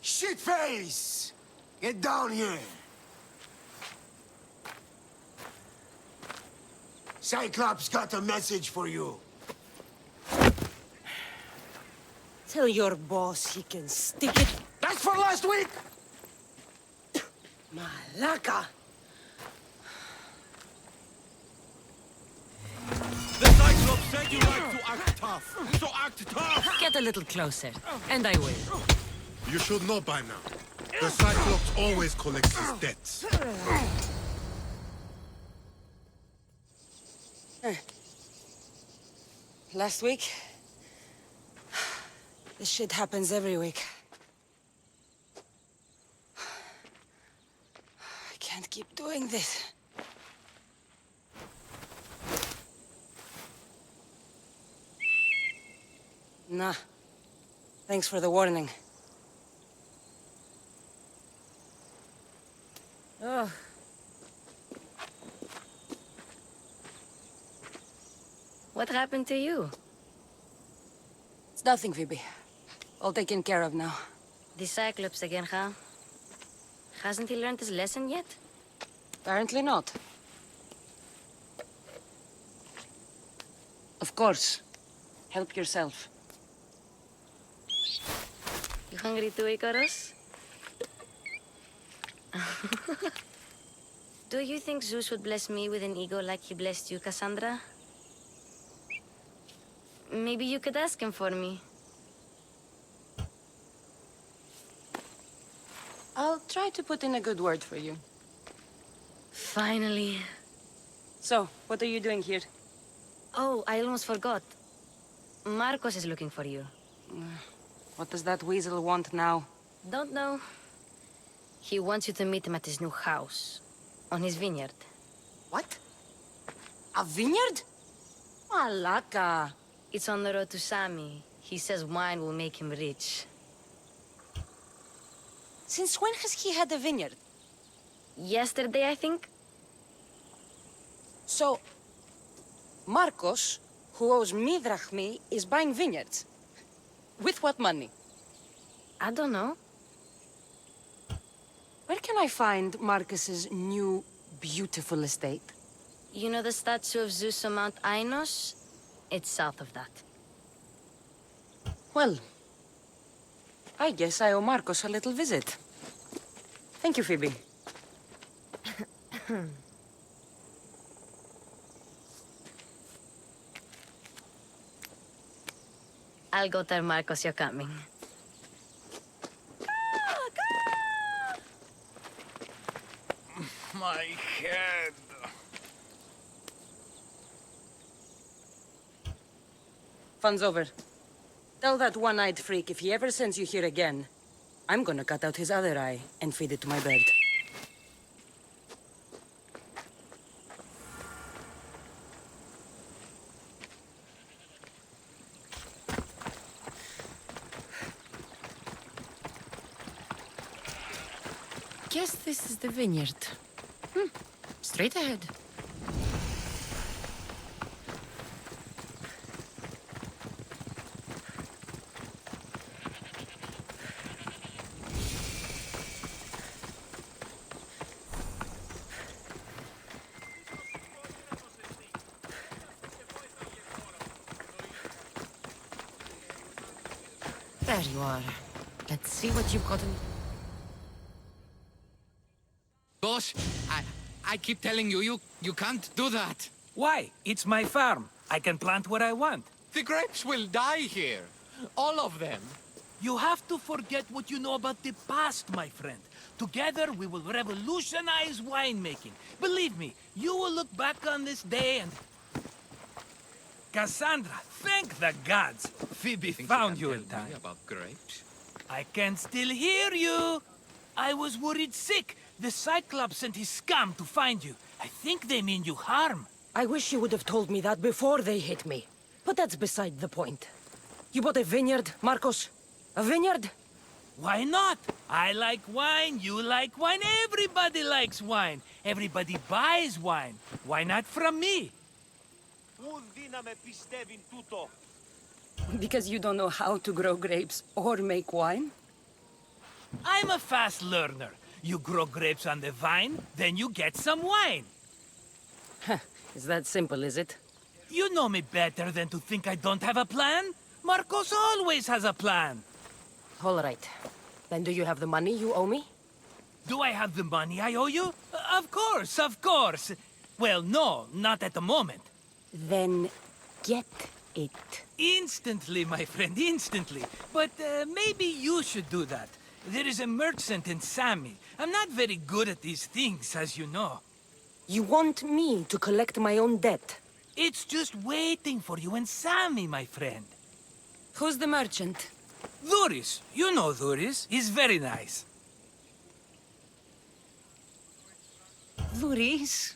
Shitface! Get down here! Cyclops got a message for you. Tell your boss he can stick it. That's for last week! Malaka! The Cyclops said you like to act tough, so act tough! Get a little closer, and I will. You should know by now. The Cyclops always collects his debts. Last week? This shit happens every week. I can't keep doing this. Nah. Thanks for the warning. Oh. What happened to you? It's nothing, Phoebe. All taken care of now. The Cyclops again, huh? Hasn't he learned his lesson yet? Apparently not. Of course. Help yourself. You hungry too, Icarus? Do you think Zeus would bless me with an ego like he blessed you, Kassandra? Maybe you could ask him for me. I'll try to put in a good word for you. Finally. So, what are you doing here? Oh, I almost forgot. Marcos is looking for you. What does that weasel want now? Don't know. He wants you to meet him at his new house. On his vineyard. What? A vineyard? Malaka. It's on the road to Sami. He says wine will make him rich. Since when has he had a vineyard? Yesterday, I think? So, Marcos, who owes me drachmi, is buying vineyards. With what money? I don't know. Where can I find Marcus's new, beautiful estate? You know the statue of Zeus on Mount Ainos? It's south of that. Well, I guess I owe Marcos a little visit. Thank you, Phoebe. I'll go tell Marcos you're coming. My head. Fun's over. Tell that one-eyed freak if he ever sends you here again, I'm gonna cut out his other eye and feed it to my bird. Guess this is the vineyard. Straight ahead. There you are. Let's see what you've gotten. Boss, I keep telling you, you can't do that. Why? It's my farm. I can plant what I want. The grapes will die here. All of them. You have to forget what you know about the past, my friend. Together, we will revolutionize winemaking. Believe me, you will look back on this day and... Kassandra, thank the gods! Phoebe found you in time. About grapes? I can still hear you! I was worried sick. The Cyclops sent his scum to find you. I think they mean you harm. I wish you would have told me that before they hit me. But that's beside the point. You bought a vineyard, Marcos? A vineyard? Why not? I like wine, you like wine, everybody likes wine. Everybody buys wine. Why not from me? Because you don't know how to grow grapes or make wine? I'm a fast learner. You grow grapes on the vine, then you get some wine. Is that simple, is it? You know me better than to think I don't have a plan. Marcos always has a plan. All right. Then do you have the money you owe me? Do I have the money I owe you? Of course, of course. Well, no, not at the moment. Then get it. Instantly, my friend, instantly. But maybe you should do that. There is a merchant in Sami. I'm not very good at these things, as you know. You want me to collect my own debt? It's just waiting for you in Sami, my friend. Who's the merchant? Dhuris. You know Dhuris. He's very nice. Dhuris?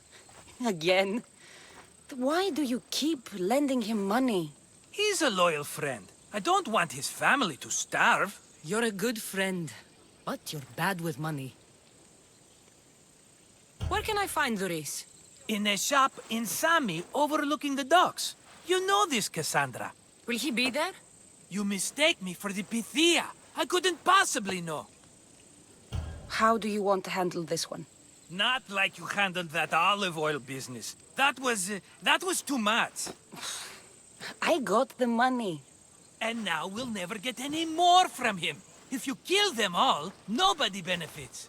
Again? Why do you keep lending him money? He's a loyal friend. I don't want his family to starve. You're a good friend, but you're bad with money. Where can I find Dhuris? In a shop in Sami overlooking the docks. You know this, Kassandra. Will he be there? You mistake me for the Pythia. I couldn't possibly know. How do you want to handle this one? Not like you handled that olive oil business. That was too much. I got the money. And now we'll never get any more from him. If you kill them all, nobody benefits.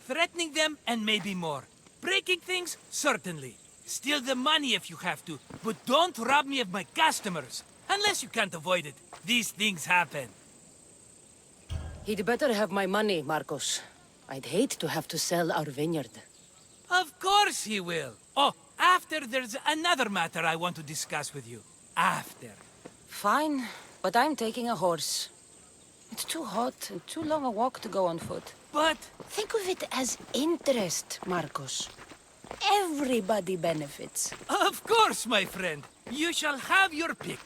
Threatening them, and maybe more. Breaking things, certainly. Steal the money if you have to, but don't rob me of my customers. Unless you can't avoid it. These things happen. He'd better have my money, Marcos. I'd hate to have to sell our vineyard. Of course he will. Oh, after there's another matter I want to discuss with you. After. Fine, but I'm taking a horse. It's too hot and too long a walk to go on foot. But Think of it as interest, Marcos. Everybody benefits. of course, my friend. You shall have your pick.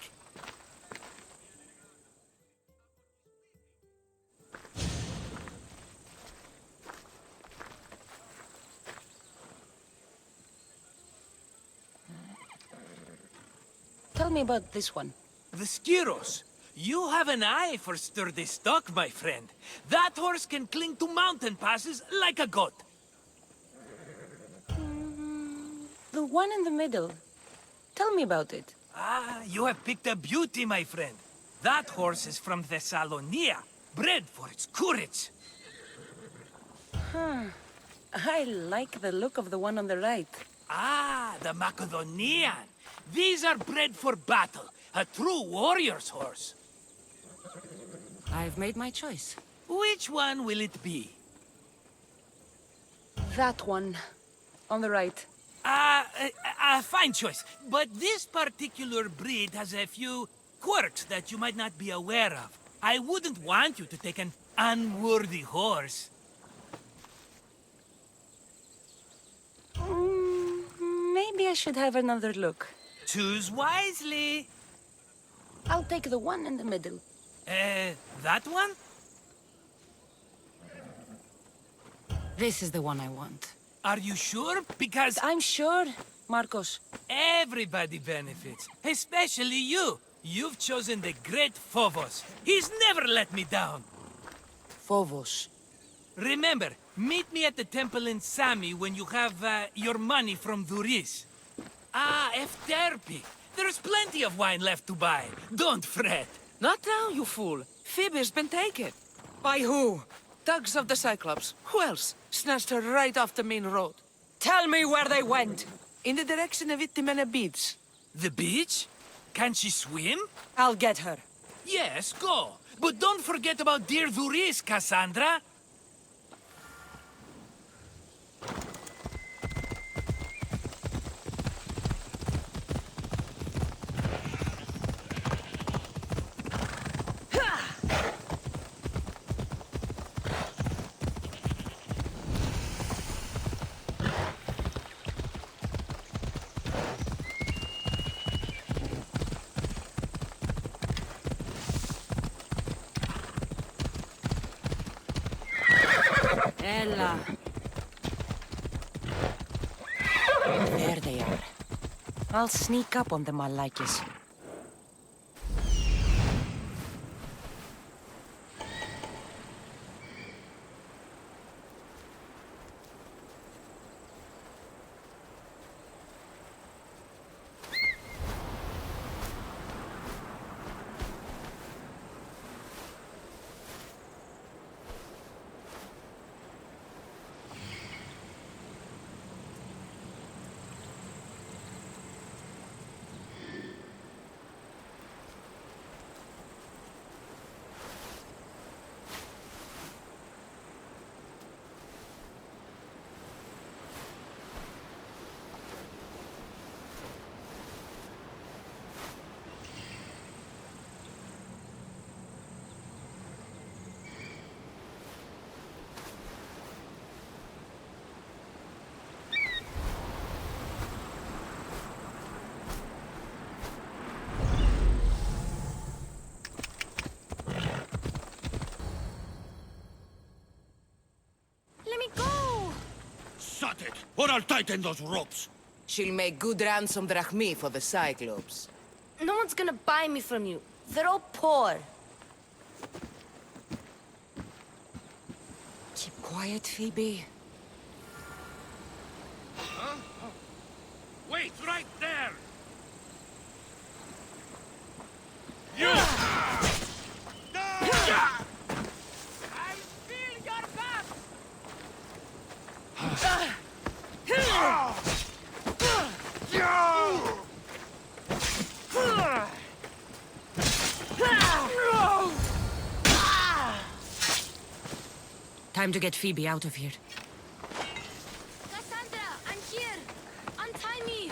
Tell me about this one. The Skiros. You have an eye for sturdy stock, my friend. That horse can cling to mountain passes like a goat. The one in the middle. Tell me about it. Ah, you have picked a beauty, my friend. That horse is from Kephalonia, bred for its courage. I like the look of the one on the right. Ah, the Macedonian. These are bred for battle, a true warrior's horse. I've made my choice. Which one will it be? That one. On the right. Fine choice. But this particular breed has a few quirks that you might not be aware of. I wouldn't want you to take an unworthy horse. Maybe I should have another look. Choose wisely. I'll take the one in the middle. That one? This is the one I want. Are you sure? Because I'm sure, Marcos. everybody benefits, especially you. You've chosen the great Phobos. He's never let me down. Phobos. Remember, meet me at the temple in Sami when you have your money from Dhuris. Ah, Efterpi. There's plenty of wine left to buy. Don't fret. Not now, you fool. Phoebe's been taken. By who? Thugs of the Cyclops. Who else? Snatched her right off the main road. Tell me where they went. In the direction of Itimena Beach. The beach? Can she swim? I'll get her. Yes, go. But don't forget about dear Dhuris, Kassandra. Ella. There they are. I'll sneak up on them, Malakis. cut it, or I'll tighten those ropes. She'll make good ransom drachmi for the Cyclops. No one's gonna buy me from you. They're all poor. Keep quiet, Phoebe. Huh? Oh. Wait, right there! You! I feel your back! Time to get Phoebe out of here. Kassandra, I'm here! Untie me!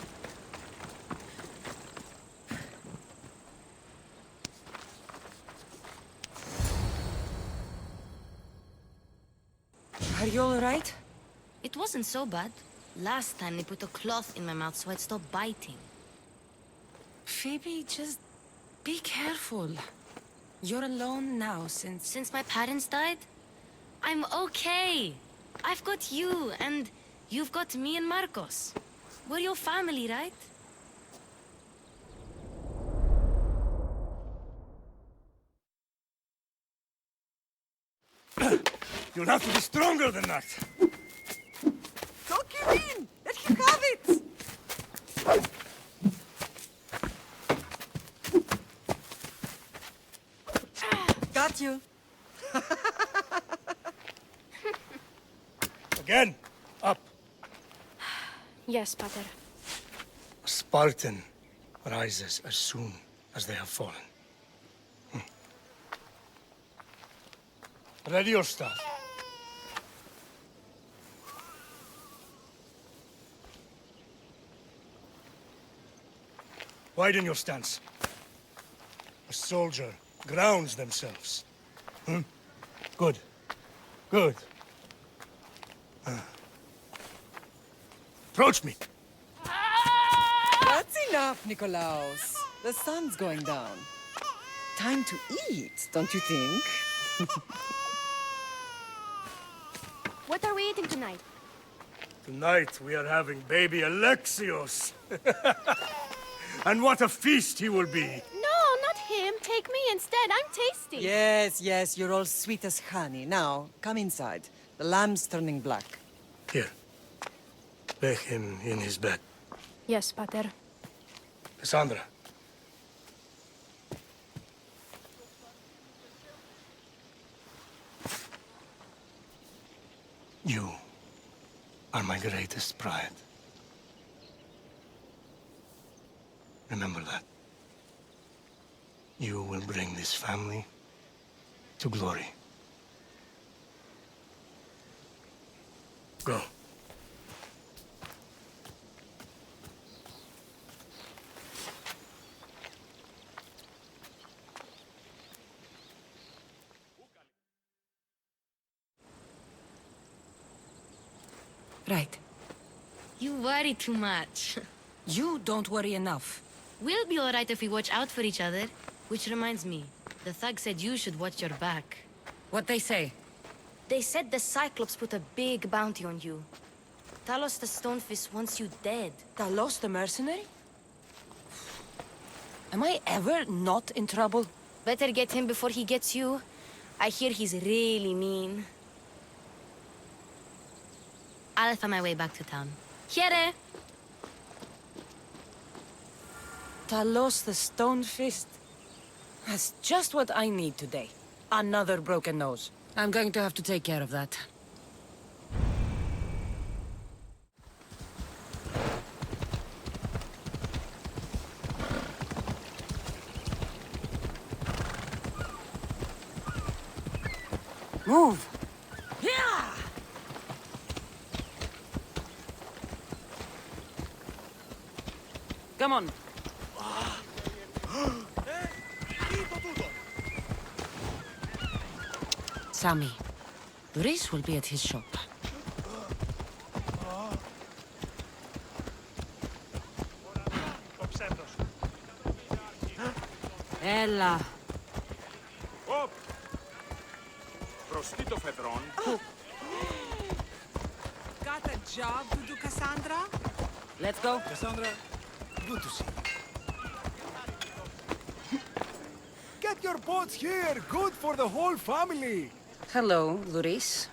Are you all right? It wasn't so bad. Last time they put a cloth in my mouth so I'd stop biting. Phoebe, just be careful. You're alone now since... Since my parents died, I'm okay. I've got you, and you've got me and Marcos. We're your family, right? You'll have to be stronger than that. Don't give in! Let him have it! Got you. Again, up. Yes, Pater. A Spartan rises as soon as they have fallen. Ready your staff. Widen your stance. A soldier grounds themselves. Good. Good. Approach me. That's enough, Nikolaos. The sun's going down. Time to eat, don't you think? What are we eating tonight? Tonight we are having baby Alexios. And what a feast he will be. No, not him. Take me instead. I'm tasty. Yes, yes, you're all sweet as honey. Now, come inside. The lamb's turning black. Here. Lay him in his bed. Yes, Pater. Kassandra. You are my greatest pride. Remember that. You will bring this family to glory. Go. Right. You worry too much. You don't worry enough. We'll be alright if we watch out for each other. Which reminds me, the thug said you should watch your back. What they say? They said the Cyclops put a big bounty on you. Talos the Stonefist wants you dead. Talos the mercenary? Am I ever not in trouble? Better get him before he gets you. I hear he's really mean. I'll find my way back to town. Here! Talos the Stonefist? That's just what I need today. Another broken nose. I'm going to have to take care of that. Move! Yeah! Come on. Sammy, Luis will be at his shop. Ella. got a job to do, Kassandra? Let's go. Kassandra, good to see you. Get your boats here. Good for the whole family. Hello, Luis.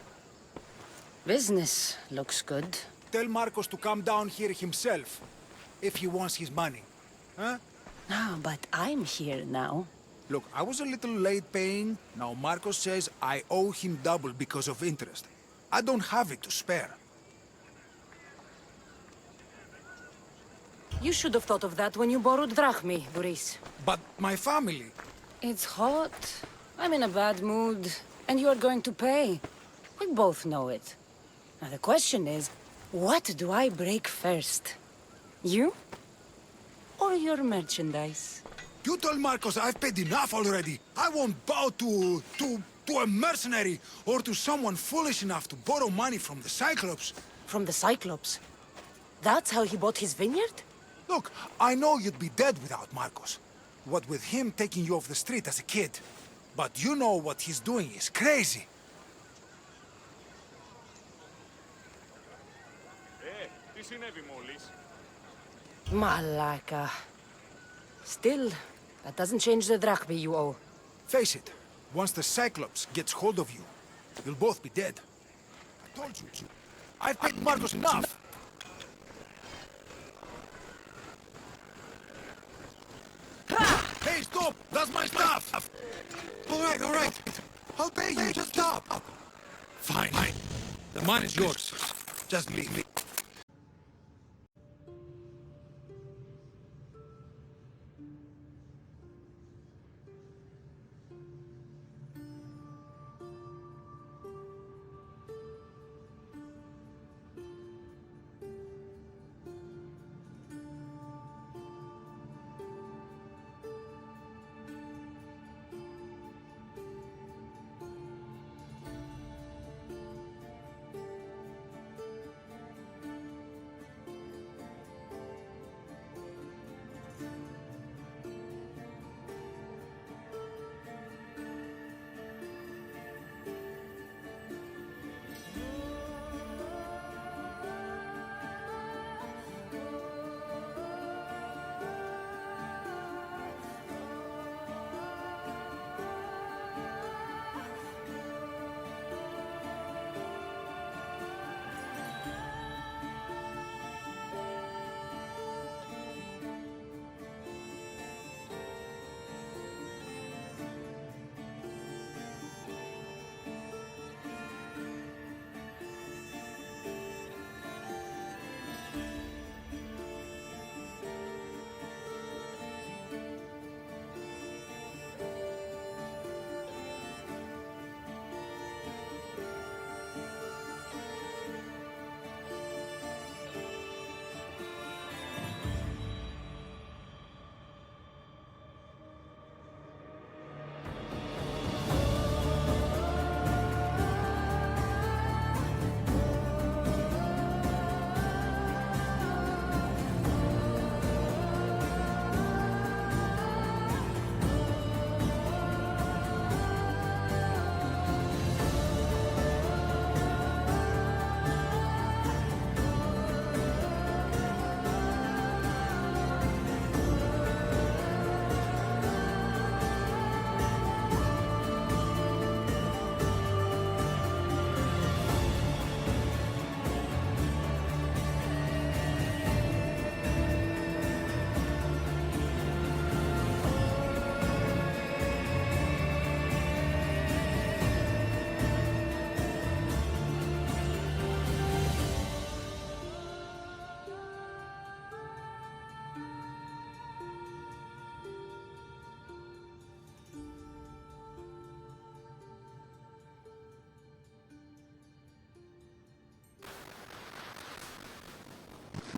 Business looks good. Tell Marcos to come down here himself, if he wants his money. Huh? Ah, but I'm here now. Look, I was a little late paying. Now Marcos says I owe him double because of interest. I don't have it to spare. You should have thought of that when you borrowed drachmi, Luis. But my family... It's hot. I'm in a bad mood. And you are going to pay. We both know it. Now the question is, what do I break first? You? Or your merchandise? You told Marcos I've paid enough already. I won't bow to a mercenary or to someone foolish enough to borrow money from the Cyclops. From the Cyclops? That's how he bought his vineyard? Look, I know you'd be dead without Marcos. What with him taking you off the street as a kid. But you know what he's doing is crazy. Malaka. Still, that doesn't change the drachmi you owe. Face it, once the Cyclops gets hold of you, you'll both be dead. I told you. I've paid Marcos enough. Hey, stop! That's my stuff! All right. I'll pay you, just stop! Fine. The mine is yours. Just leave me.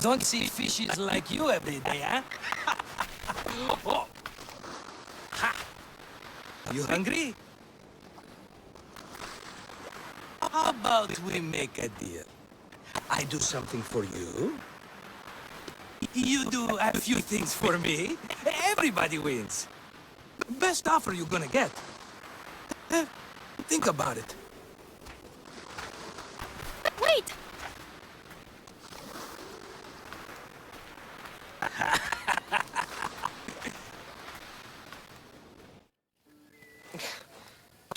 Don't see fishes like you every day, huh? Oh. Ha. You hungry? How about we make a deal? I do something for you. You do a few things for me. Everybody wins. Best offer you're gonna get. Think about it. Wait!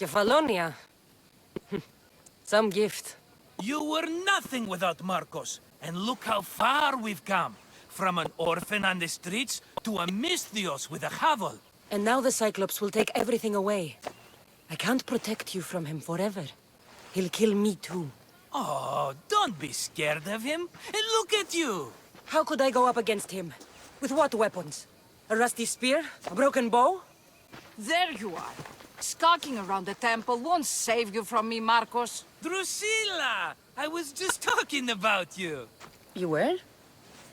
Kephalonia. Some gift. You were nothing without Marcos, and look how far we've come. From an orphan on the streets to a Misthios with a Havel. And now the Cyclops will take everything away. I can't protect you from him forever. He'll kill me too. Oh, don't be scared of him. And look at you. How could I go up against him? With what weapons? A rusty spear? A broken bow? There you are. Skulking around the temple won't save you from me, Marcos. Drusilla! I was just talking about you. You were?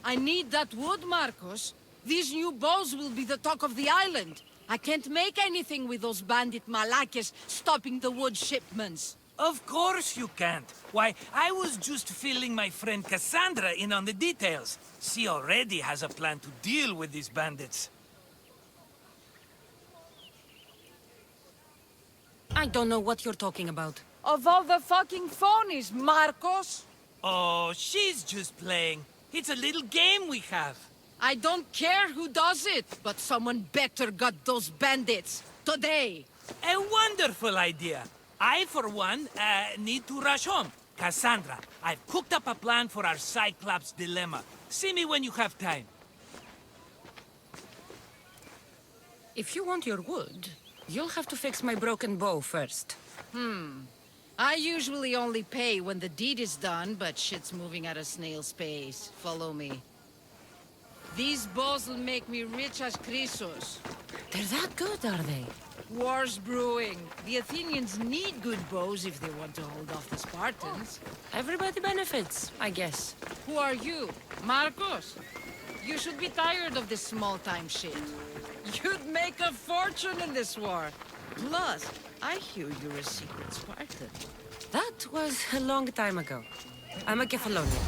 I need that wood, Marcos. These new bows will be the talk of the island. I can't make anything with those bandit malakes stopping the wood shipments. Of course you can't. Why, I was just filling my friend Kassandra in on the details. She already has a plan to deal with these bandits. I don't know what you're talking about. Of all the fucking phonies, Marcos! Oh, she's just playing. It's a little game we have. I don't care who does it, but someone better got those bandits. Today! A wonderful idea. I, for one, need to rush home. Kassandra, I've cooked up a plan for our Cyclops dilemma. See me when you have time. If you want your wood, you'll have to fix my broken bow first. I usually only pay when the deed is done, but shit's moving at a snail's pace. Follow me. These bows will make me rich as Chrysos. They're that good, are they? War's brewing. The Athenians need good bows if they want to hold off the Spartans. Everybody benefits, I guess. Who are you? Marcos? You should be tired of this small-time shit. You'd make a fortune in this war. Plus, I hear you're a secret Spartan. That was a long time ago. I'm a Kephalonia.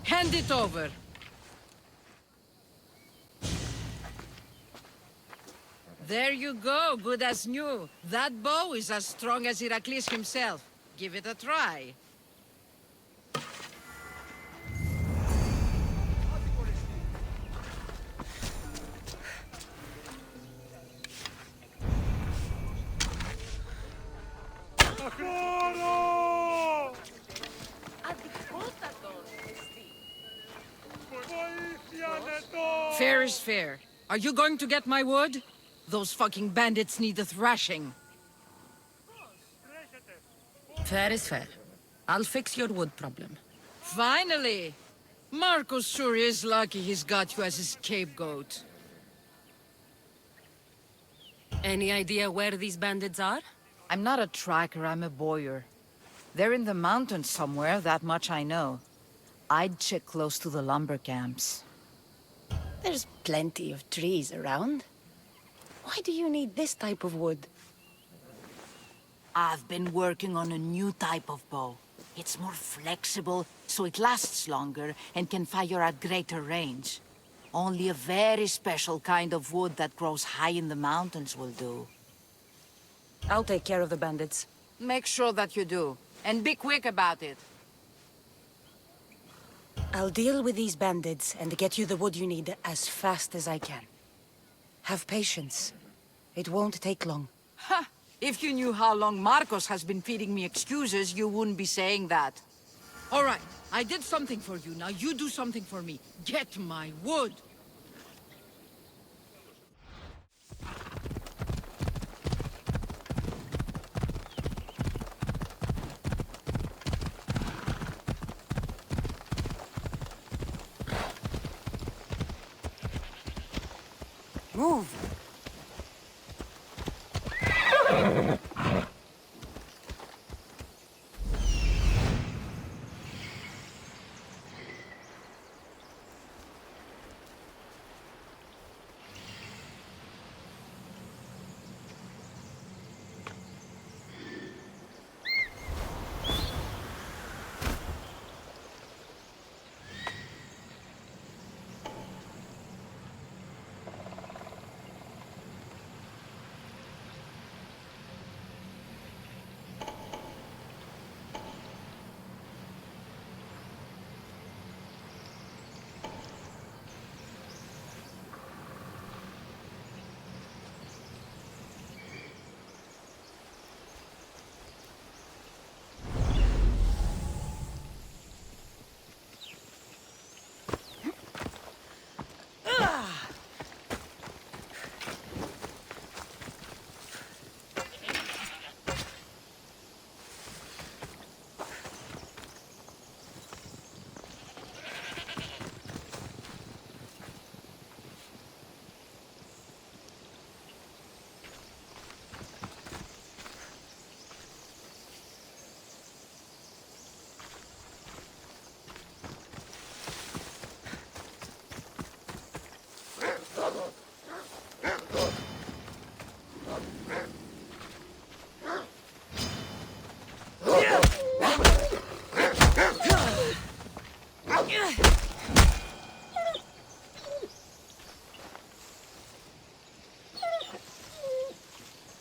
Hand it over. There you go, good as new. That bow is as strong as Heracles himself. Give it a try. Fair is fair. Are you going to get my wood? Those fucking bandits need a thrashing. Fair is fair. I'll fix your wood problem. Finally! Marcos sure is lucky he's got you as his scapegoat. Any idea where these bandits are? I'm not a tracker, I'm a boyer. They're in the mountains somewhere, that much I know. I'd check close to the lumber camps. There's plenty of trees around. Why do you need this type of wood? I've been working on a new type of bow. It's more flexible, so it lasts longer and can fire at greater range. Only a very special kind of wood that grows high in the mountains will do. I'll take care of the bandits. Make sure that you do. And be quick about it. I'll deal with these bandits and get you the wood you need as fast as I can. Have patience. It won't take long. Ha! If you knew how long Marcos has been feeding me excuses, you wouldn't be saying that. All right, I did something for you. Now you do something for me. Get my wood. Move!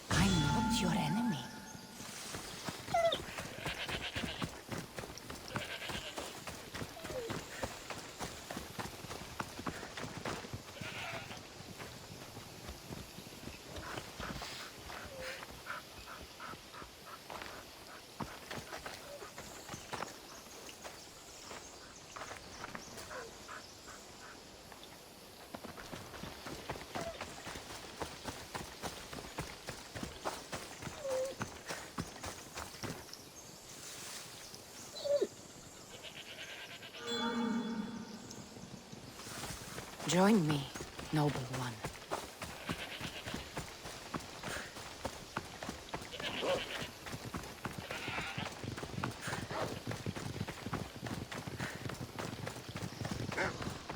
I'm not your enemy. Join me, noble one.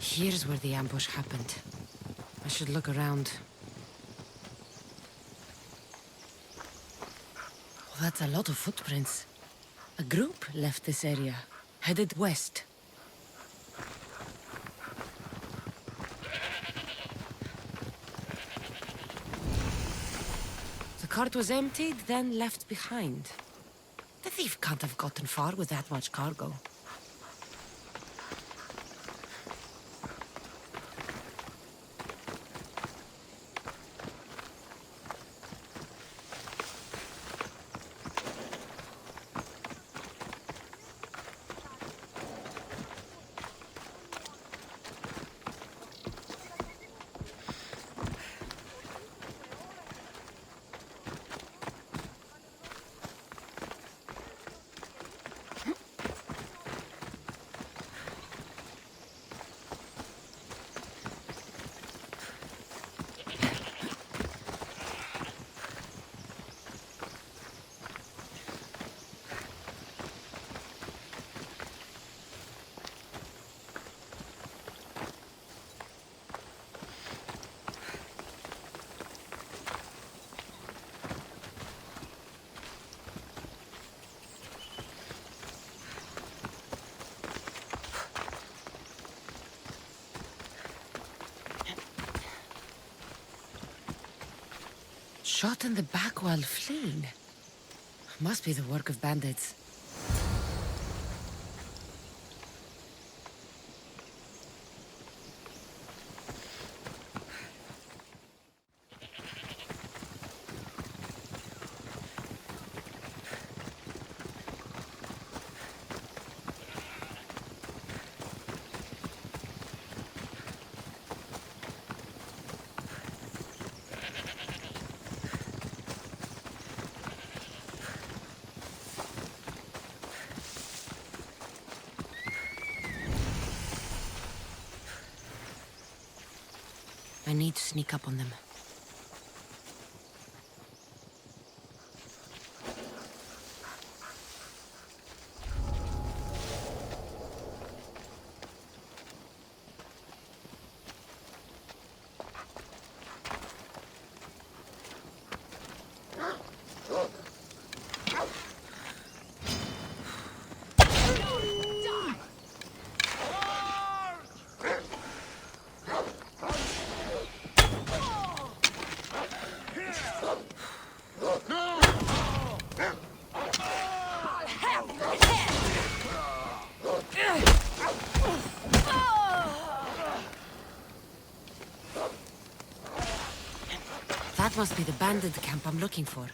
Here's where the ambush happened. I should look around. Oh, that's a lot of footprints. A group left this area, headed west. The cart was emptied, then left behind. The thief can't have gotten far with that much cargo. Shot in the back while fleeing. Must be the work of bandits. I need to sneak up on them. That must be the bandit camp I'm looking for.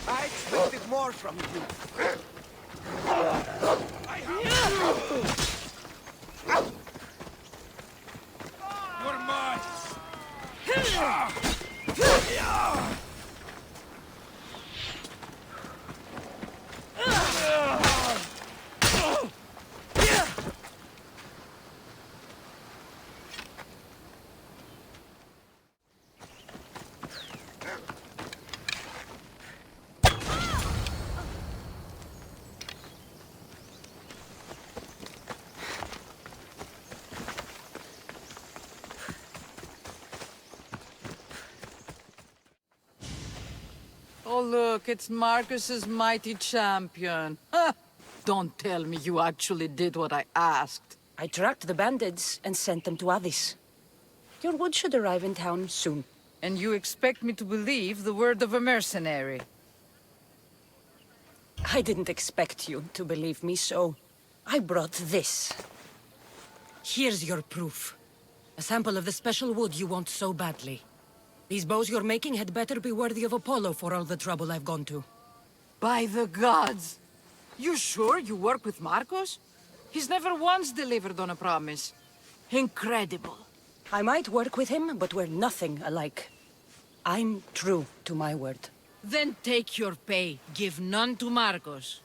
I expected more from you. You're mine! Oh, look, it's Marcus's mighty champion. Ha! Don't tell me you actually did what I asked. I tracked the bandits and sent them to Addis. Your wood should arrive in town soon. And you expect me to believe the word of a mercenary? I didn't expect you to believe me, so I brought this. Here's your proof. A sample of the special wood you want so badly. These bows you're making had better be worthy of Apollo for all the trouble I've gone to. By the gods! You sure you work with Marcos? He's never once delivered on a promise. Incredible. I might work with him, but we're nothing alike. I'm true to my word. Then take your pay. Give none to Marcos.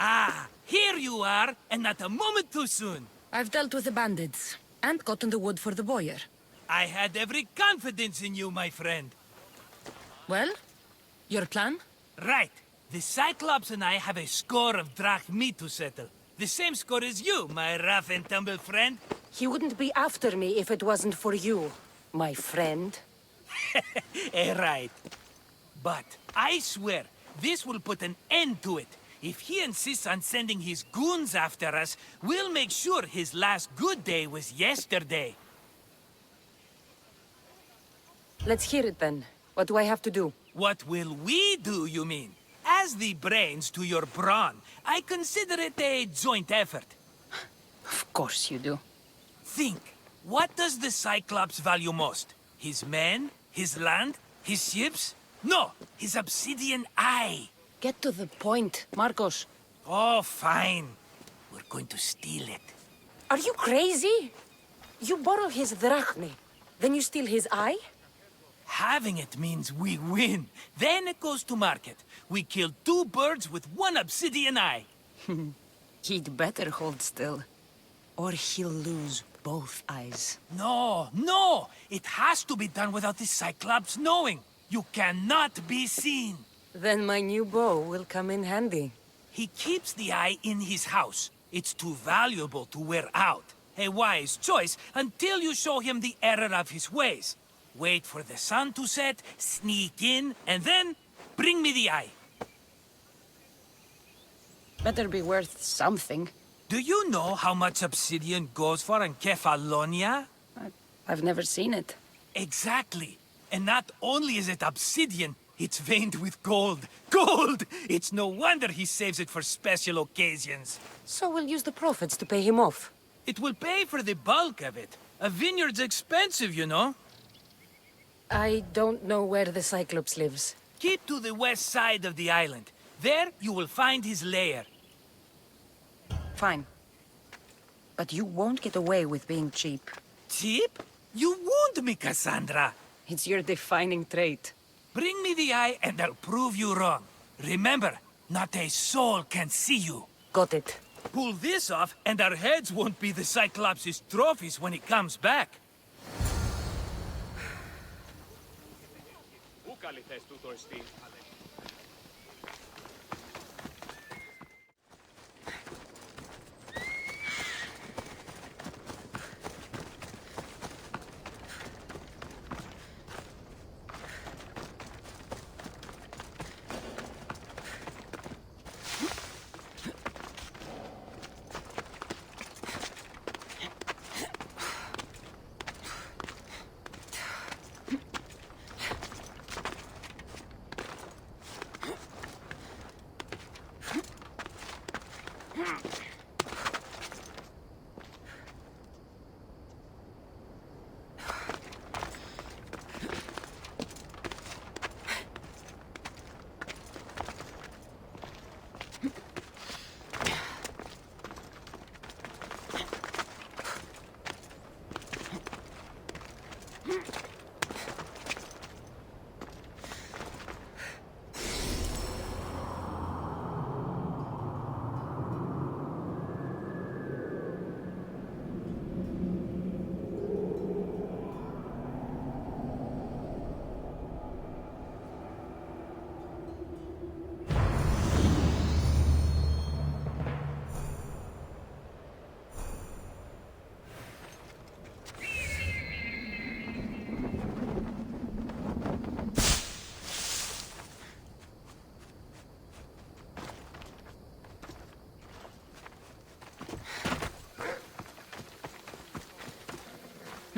Ah, here you are, and not a moment too soon. I've dealt with the bandits, and gotten the wood for the boyar. I had every confidence in you, my friend. Well, your plan? Right. The Cyclops and I have a score of drachmi to settle. The same score as you, my rough and tumble friend. He wouldn't be after me if it wasn't for you, my friend. Right. But I swear, this will put an end to it. If he insists on sending his goons after us, we'll make sure his last good day was yesterday. Let's hear it then. What do I have to do? What will we do, you mean? As the brains to your brawn, I consider it a joint effort. Of course you do. Think, what does the Cyclops value most? His men? His land? His ships? No, his obsidian eye. Get to the point, Marcos. Oh, fine. We're going to steal it. Are you crazy? You borrow his drachmi, then you steal his eye? Having it means we win. Then it goes to market. We kill 2 birds with 1 obsidian eye. He'd better hold still, or he'll lose both eyes. No! It has to be done without the Cyclops knowing. You cannot be seen. Then my new bow will come in handy. He keeps the eye in his house. It's too valuable to wear out. A wise choice until you show him the error of his ways. Wait for the sun to set, sneak in, and then bring me the eye. Better be worth something. Do you know how much obsidian goes for in Kephalonia? I've never seen it. Exactly. And not only is it obsidian, it's veined with gold. Gold! It's no wonder he saves it for special occasions. So we'll use the profits to pay him off. It will pay for the bulk of it. A vineyard's expensive, you know. I don't know where the Cyclops lives. Keep to the west side of the island. There you will find his lair. Fine. But you won't get away with being cheap. Cheap? You wound me, Kassandra. It's your defining trait. Bring me the eye and I'll prove you wrong. Remember, not a soul can see you. Got it. Pull this off and our heads won't be the Cyclops' trophies when he comes back.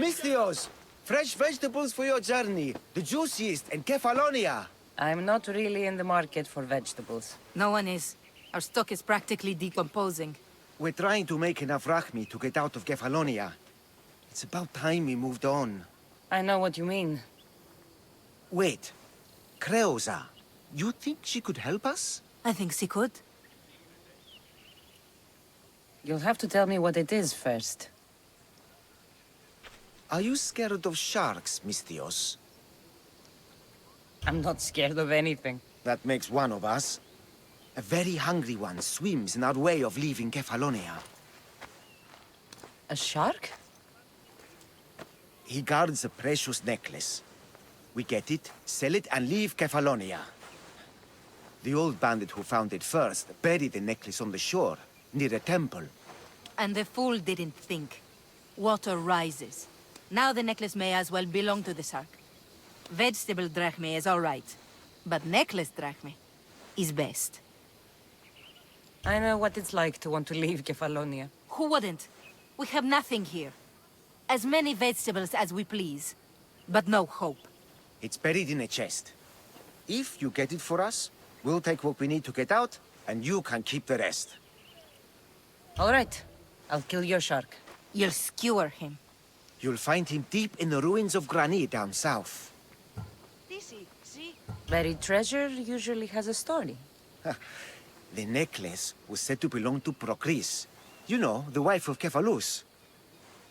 Misthios! Fresh vegetables for your journey. The juiciest in Kephalonia. I'm not really in the market for vegetables. No one is. Our stock is practically decomposing. We're trying to make enough rachmi to get out of Kephalonia. It's about time we moved on. I know what you mean. Wait. Creosa. You think she could help us? I think she could. You'll have to tell me what it is first. Are you scared of sharks, Misthios? I'm not scared of anything. That makes one of us. A very hungry one swims in our way of leaving Kephalonia. A shark? He guards a precious necklace. We get it, sell it, and leave Kephalonia. The old bandit who found it first buried the necklace on the shore, near a temple. And the fool didn't think. Water rises. Now the necklace may as well belong to the shark. Vegetable drachme is all right, but necklace drachme is best. I know what it's like to want to leave Kephalonia. Who wouldn't? We have nothing here. As many vegetables as we please, but no hope. It's buried in a chest. If you get it for us, we'll take what we need to get out, and you can keep the rest. All right. I'll kill your shark. You'll skewer him. You'll find him deep in the ruins of Granit down south. Buried treasure usually has a story. The necklace was said to belong to Procris. You know, the wife of Cephalus.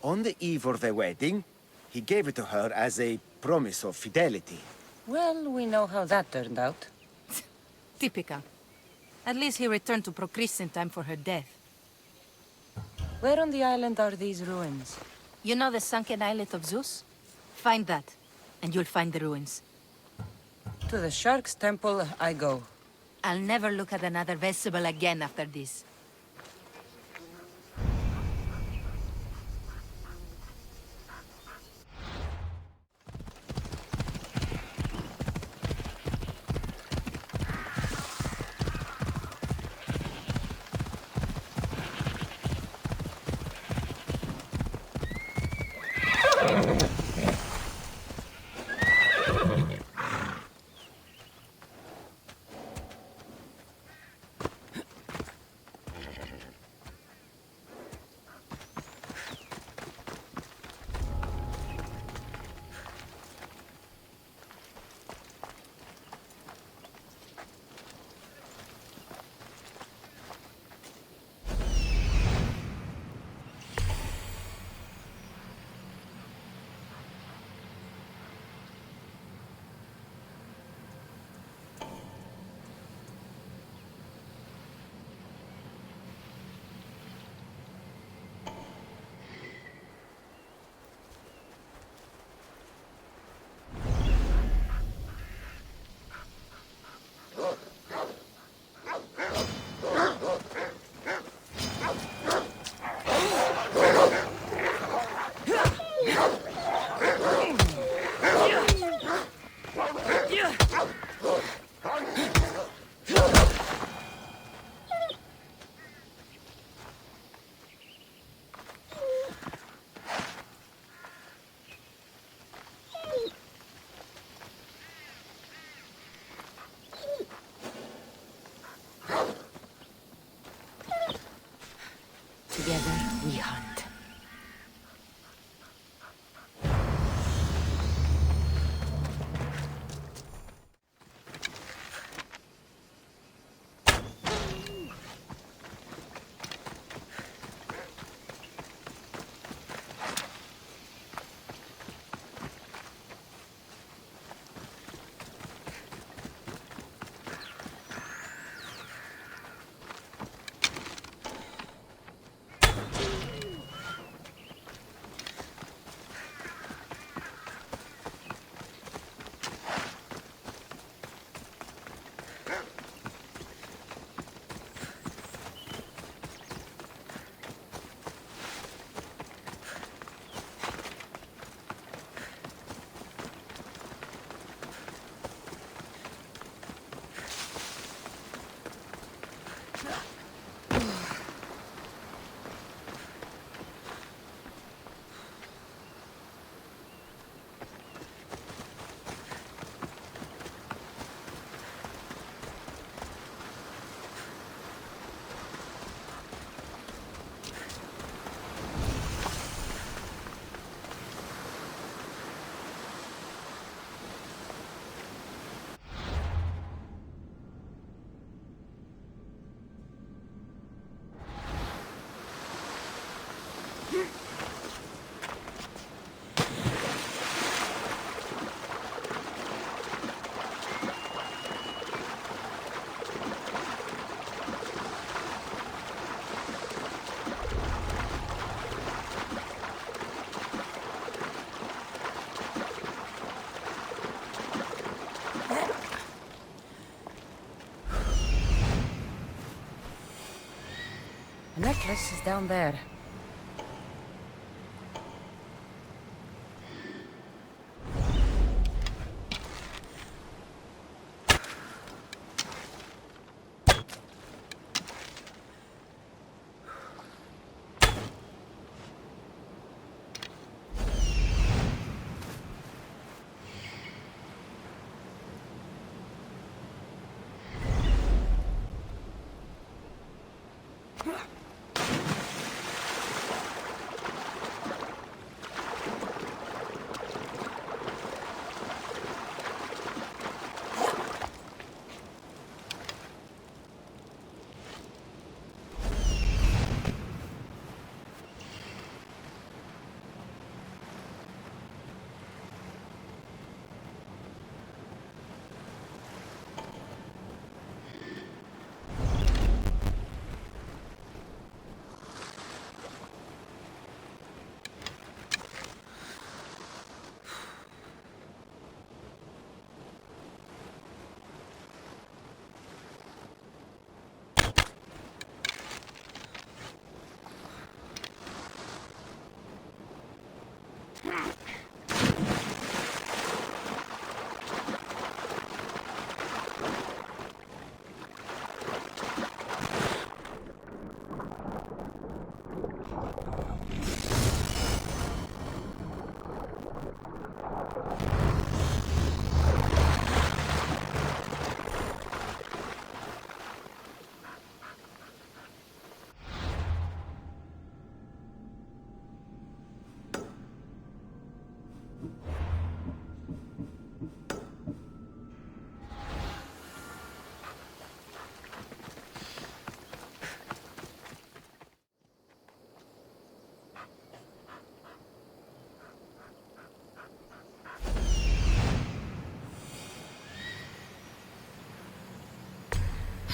On the eve of their wedding, he gave it to her as a promise of fidelity. Well, we know how that turned out. Typical. At least he returned to Procris in time for her death. Where on the island are these ruins? You know the sunken islet of Zeus? Find that, and you'll find the ruins. To the Shark's Temple I go. I'll never look at another vegetable again after this. The necklace is down there.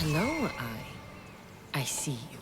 Hello, I see you.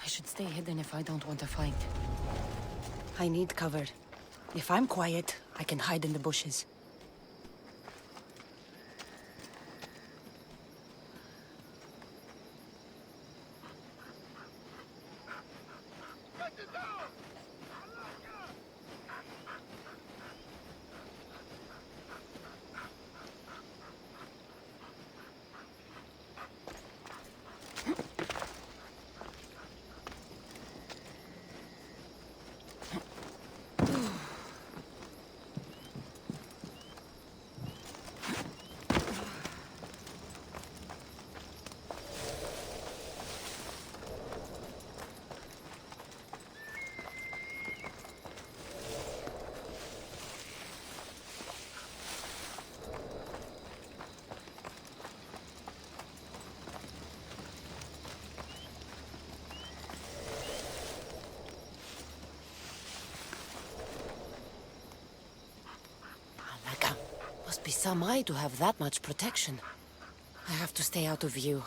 I should stay hidden if I don't want a fight. I need cover. If I'm quiet, I can hide in the bushes. be some eye to have that much protection. I have to stay out of view.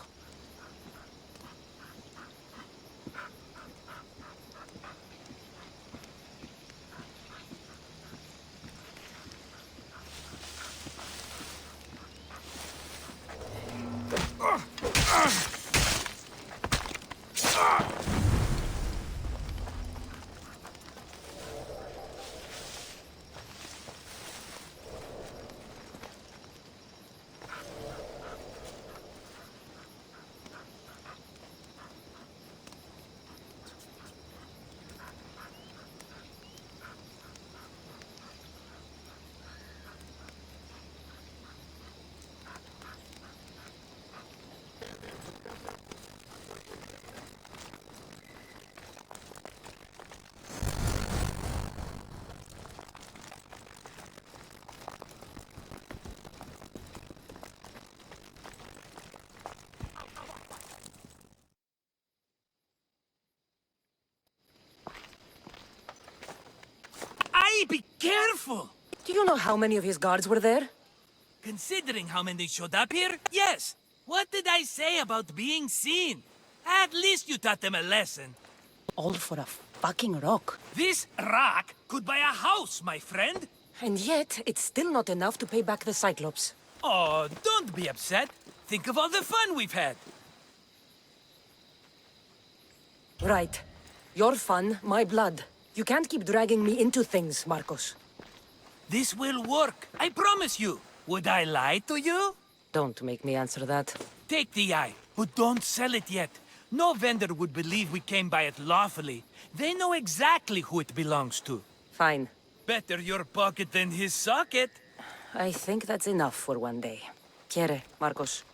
Be careful! Do you know how many of his guards were there? Considering how many showed up here, yes. What did I say about being seen? At least you taught them a lesson. All for a fucking rock. This rock could buy a house, my friend. And yet, it's still not enough to pay back the Cyclops. Oh, don't be upset. Think of all the fun we've had. Right. Your fun, my blood. You can't keep dragging me into things, Marcos. This will work, I promise you. Would I lie to you? Don't make me answer that. Take the eye, but don't sell it yet. No vendor would believe we came by it lawfully. They know exactly who it belongs to. Fine. Better your pocket than his socket. I think that's enough for one day. Quiere, Marcos.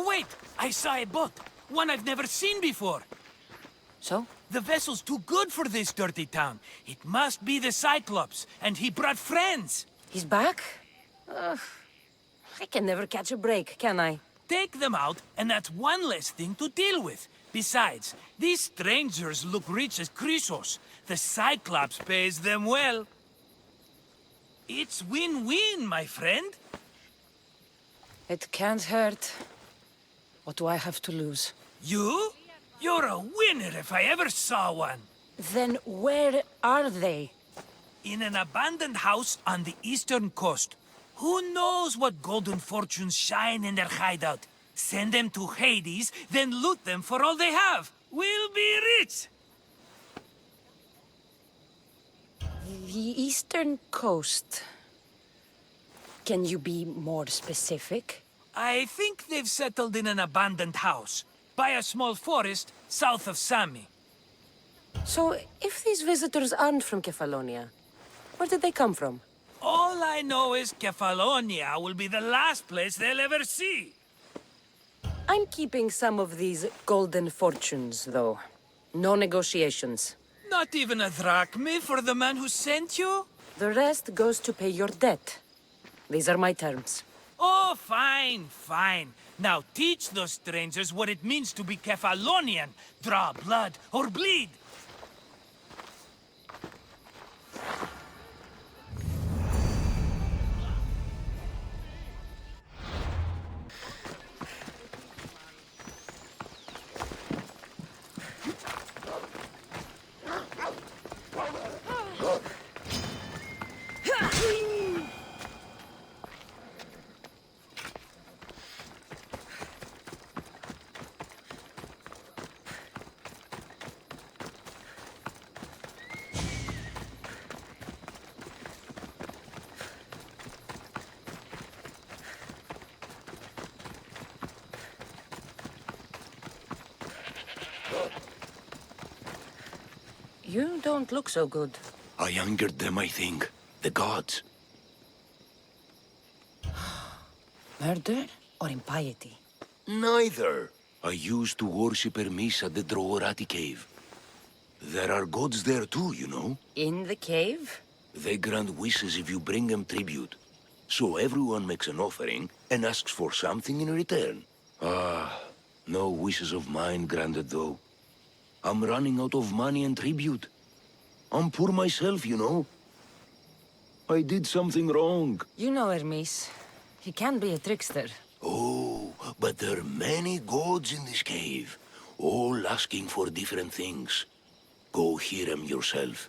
Wait! I saw a boat. One I've never seen before. So? The vessel's too good for this dirty town. It must be the Cyclops, and he brought friends. He's back? I can never catch a break, can I? Take them out, and that's one less thing to deal with. Besides, these strangers look rich as Chrysos. The Cyclops pays them well. It's win-win, my friend. It can't hurt. What do I have to lose? You? You're a winner if I ever saw one. Then where are they? In an abandoned house on the eastern coast. Who knows what golden fortunes shine in their hideout? Send them to Hades, then loot them for all they have. We'll be rich! The eastern coast. Can you be more specific? I think they've settled in an abandoned house, by a small forest south of Sami. So, if these visitors aren't from Kephalonia, where did they come from? All I know is Kephalonia will be the last place they'll ever see. I'm keeping some of these golden fortunes, though. No negotiations. Not even a drachme for the man who sent you? The rest goes to pay your debt. These are my terms. Oh, fine, fine. Now teach those strangers what it means to be Kephalonian. Draw blood or bleed. You don't look so good. I angered them, I think. The gods. Murder or impiety? Neither. I used to worship Hermes at the Droorati cave. There are gods there too, you know. In the cave? They grant wishes if you bring them tribute. So everyone makes an offering and asks for something in return. No wishes of mine granted though. I'm running out of money and tribute. I'm poor myself, you know. I did something wrong. You know Hermes. He can be a trickster. Oh, but there are many gods in this cave, all asking for different things. Go hear them yourself.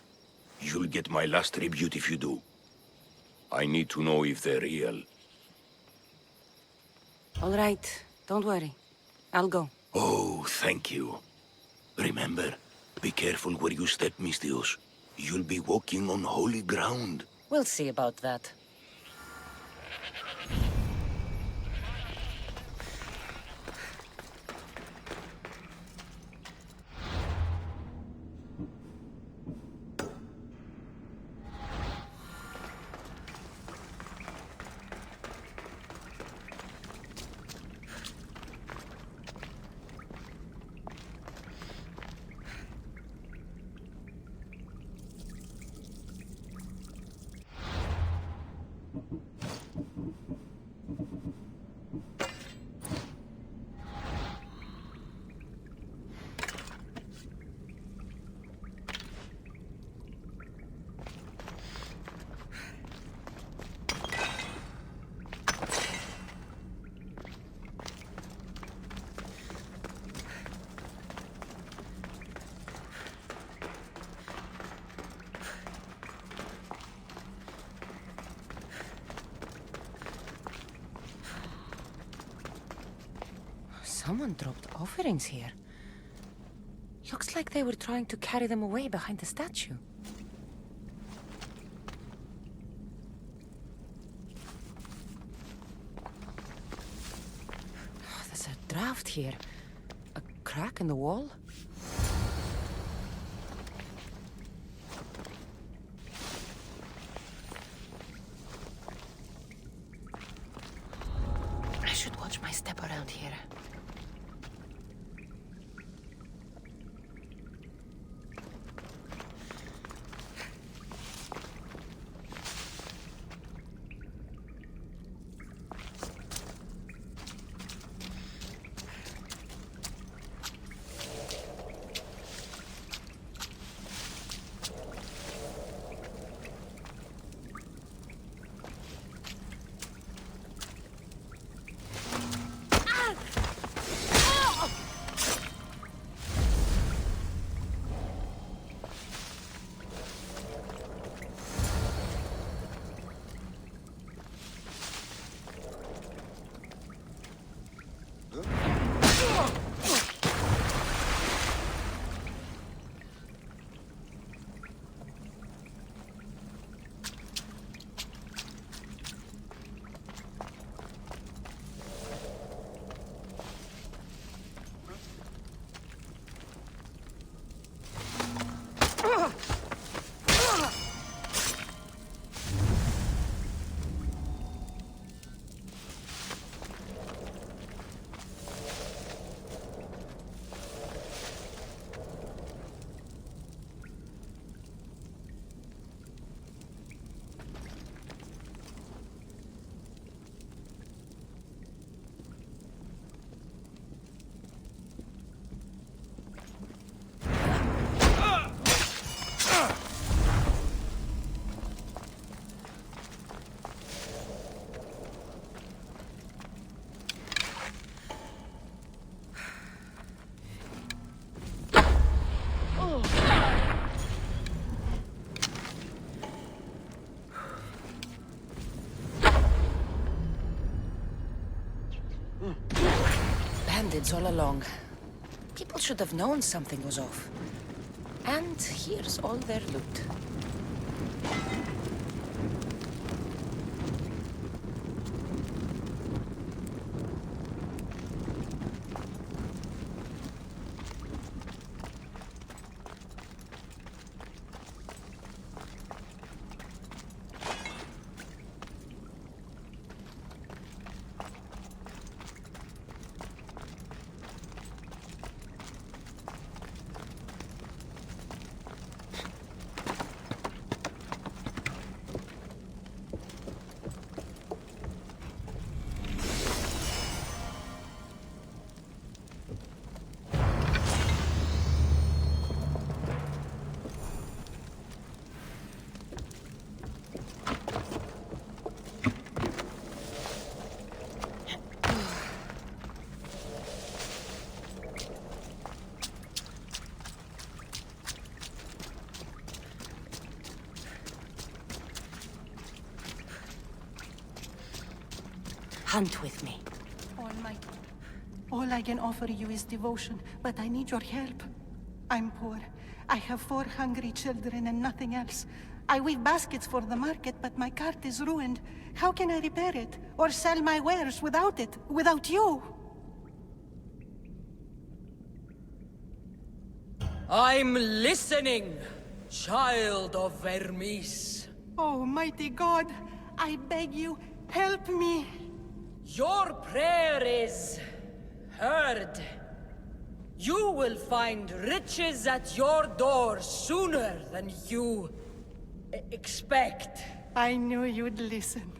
You'll get my last tribute if you do. I need to know if they're real. All right, don't worry. I'll go. Oh, thank you. Remember, be careful where you step, Mistios. You'll be walking on holy ground. We'll see about that. Someone dropped offerings here. Looks like they were trying to carry them away behind the statue. Oh, there's a draft here. A crack in the wall? I should watch my step around here. Bandits all along. People should have known something was off. And here's all their loot. hunt with me. Almighty, all I can offer you is devotion, but I need your help. I'm poor. I have 4 hungry children and nothing else. I weave baskets for the market, but my cart is ruined. How can I repair it? Or sell my wares without it? Without you? I'm listening, child of Vermis. Oh, mighty God, I beg you, help me. Your prayer is heard. You will find riches at your door sooner than you expect. I knew you'd listen.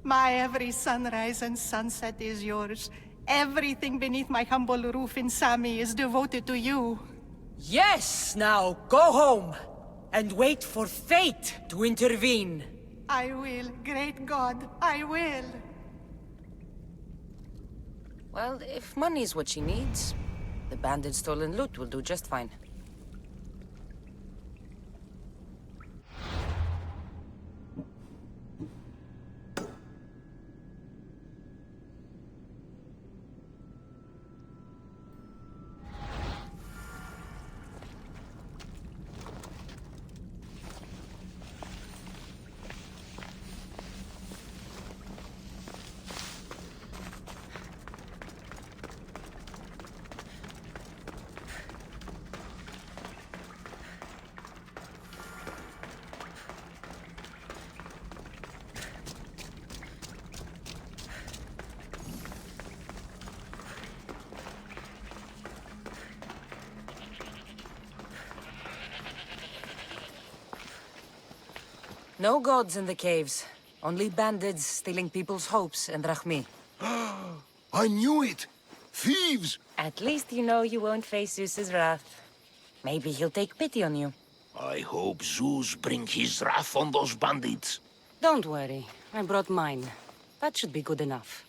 My every sunrise and sunset is yours. Everything beneath my humble roof in Sami is devoted to you. Yes, now go home and wait for fate to intervene. I will, great God, I will. Well, if money is what she needs, the bandit's stolen loot will do just fine. No gods in the caves. Only bandits stealing people's hopes and drachmi. I knew it! Thieves! At least you know you won't face Zeus's wrath. Maybe he'll take pity on you. I hope Zeus brings his wrath on those bandits. Don't worry. I brought mine. That should be good enough.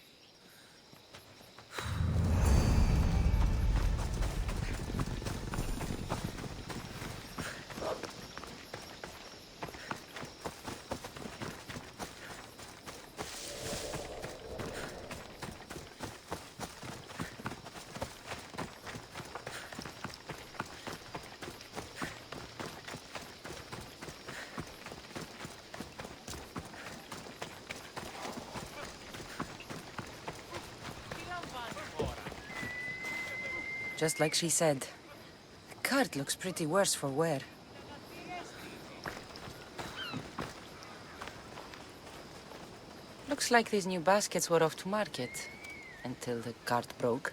Just like she said. The cart looks pretty worse for wear. Looks like these new baskets were off to market. Until the cart broke.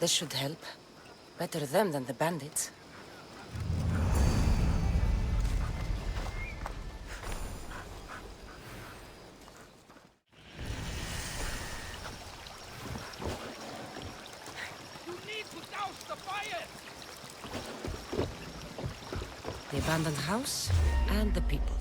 This should help. Better them than the bandits. The abandoned house and the people.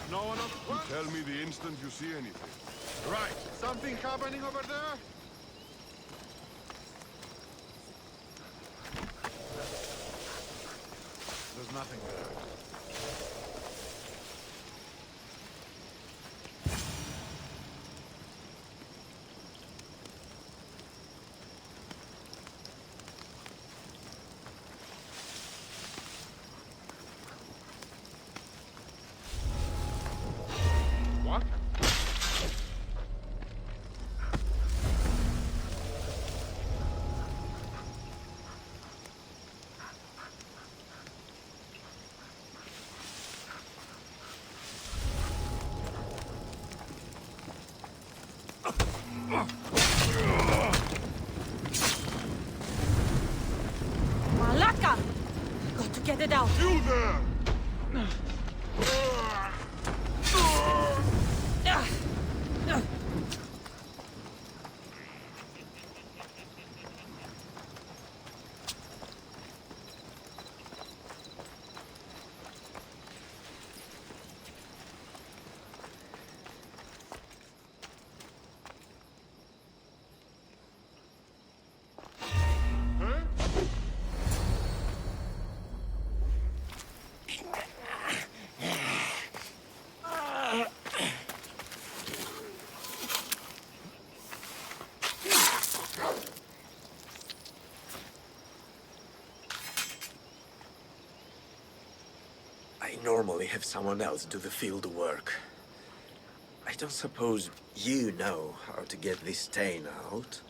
No one else? You tell me the instant you see anything. Right. Something happening over there? There's nothing there. What? it out. You there! I normally have someone else do the field work. I don't suppose you know how to get this stain out?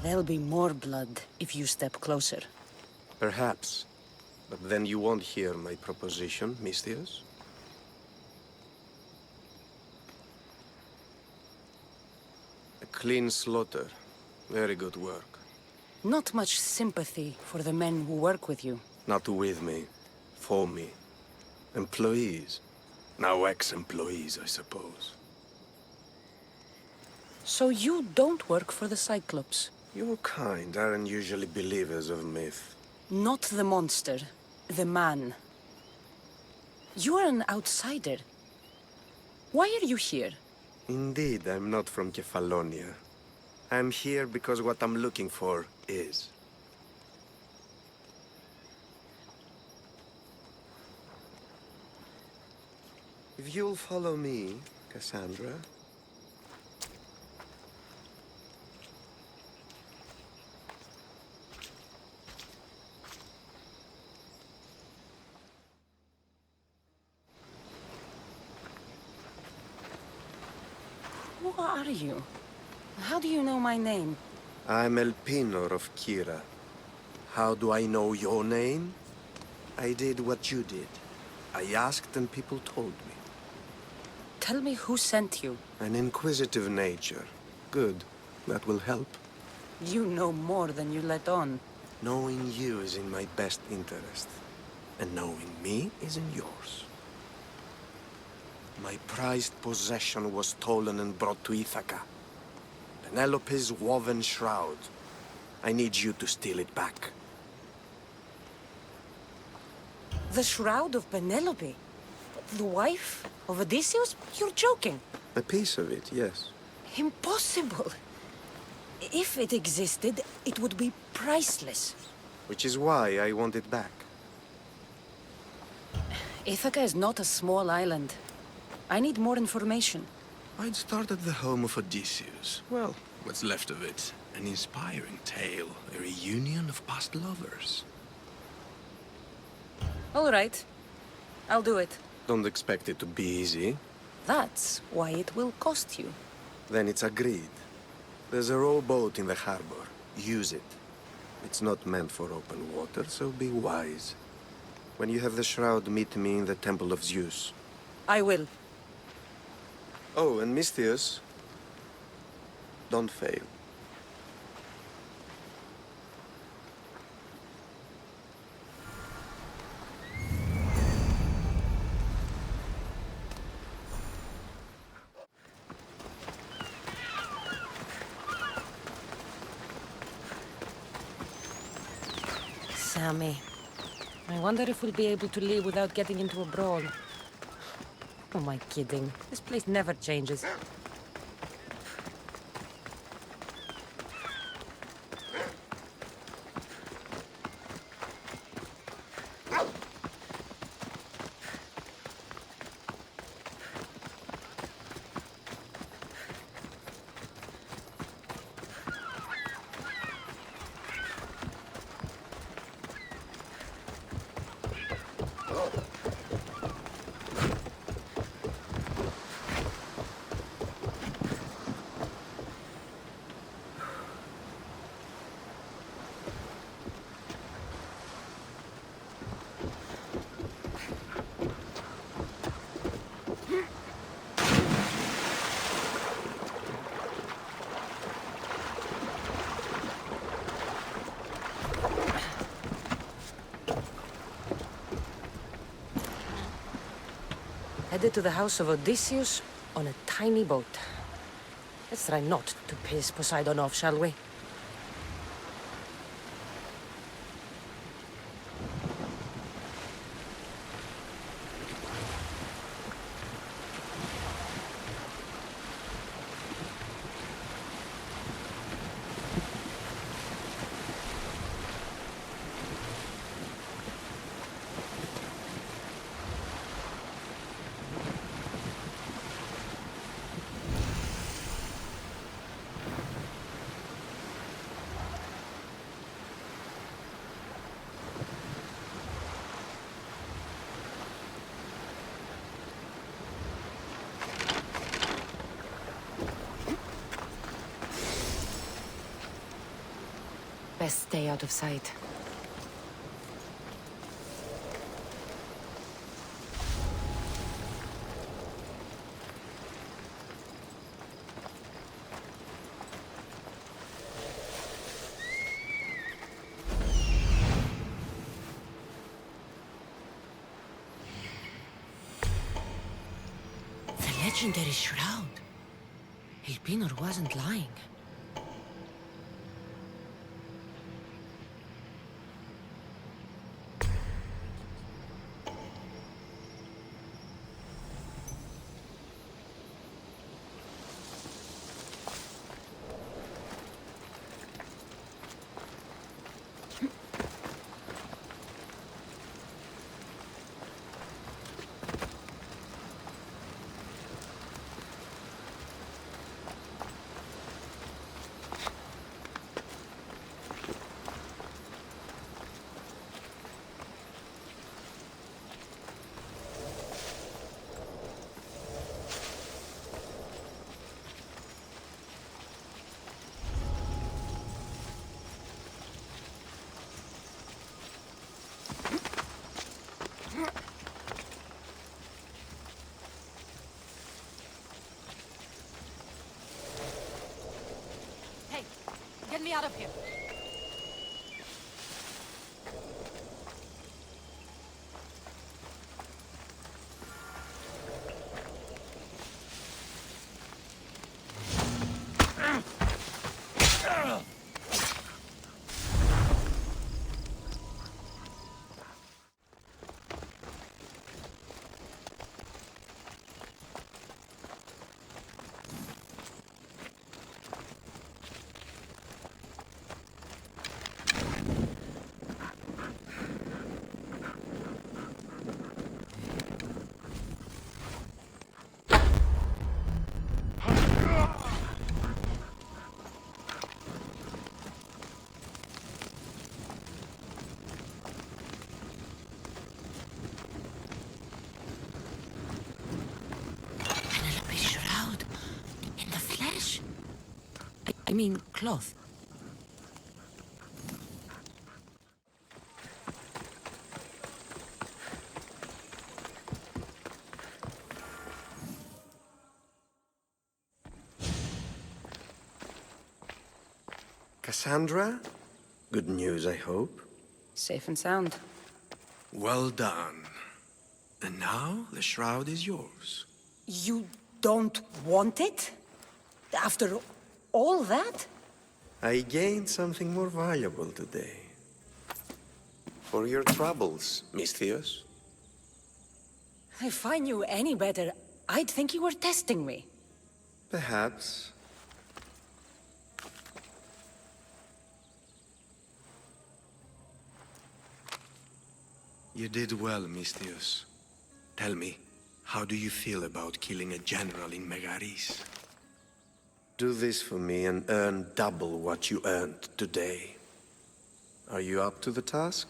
There'll be more blood if you step closer. Perhaps. But then you won't hear my proposition, Mistius. A clean slaughter. Very good work. Not much sympathy for the men who work with you. Not with me. For me. Employees. Now ex-employees, I suppose. So you don't work for the Cyclops? Your kind aren't usually believers of myth. Not the monster. The man. You are an outsider. Why are you here? Indeed, I'm not from Kephalonia. I'm here because what I'm looking for is. If you'll follow me, Kassandra. Who are you? How do you know my name? I'm Elpinor of Kira. How do I know your name? I did what you did. I asked and people told me. Tell me who sent you. An inquisitive nature. Good. That will help. You know more than you let on. Knowing you is in my best interest. And knowing me is in yours. My prized possession was stolen and brought to Ithaca. Penelope's woven shroud. I need you to steal it back. The shroud of Penelope? The wife of Odysseus? You're joking. A piece of it, yes. Impossible. If it existed, it would be priceless. Which is why I want it back. Ithaca is not a small island. I need more information. I'd start at the home of Odysseus. Well, what's left of it. An inspiring tale. A reunion of past lovers. All right. I'll do it. Don't expect it to be easy. That's why it will cost you. Then it's agreed. There's a rowboat in the harbor. Use it. It's not meant for open water, so be wise. When you have the shroud, meet me in the Temple of Zeus. I will. Oh, and Mistius, don't fail. Sammy. I wonder if we'll be able to leave without getting into a brawl. Who am I kidding? This place never changes. Headed to the house of Odysseus on a tiny boat. Let's try not to piss Poseidon off, shall we? Best stay out of sight. The legendary shroud. Elpinor wasn't lying. Get me out of here. I mean, cloth. Kassandra? Good news, I hope. Safe and sound. Well done. And now the shroud is yours. You don't want it? After all that? I gained something more valuable today. For your troubles, Misthios. If I knew any better, I'd think you were testing me. Perhaps. You did well, Misthios. Tell me, how do you feel about killing a general in Megaris? Do this for me and earn double what you earned today. Are you up to the task?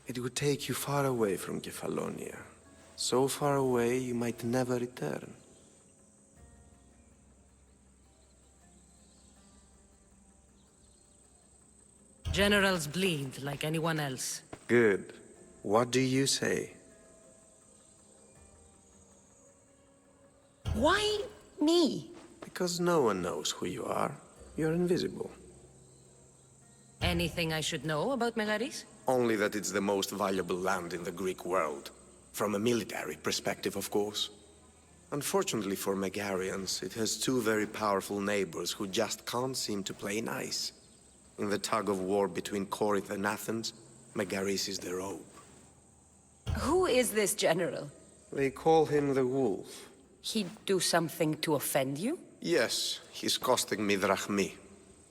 It would take you far away from Kephalonia. So far away you might never return. Generals bleed like anyone else. Good. What do you say? Why me? Because no one knows who you are. You're invisible. Anything I should know about Megaris? Only that it's the most valuable land in the Greek world. From a military perspective, of course. Unfortunately for Megarians, it has two very powerful neighbors who just can't seem to play nice. In the tug-of-war between Corinth and Athens, Megaris is the rope. Who is this general? They call him the Wolf. He'd do something to offend you? Yes, he's costing me drachmi.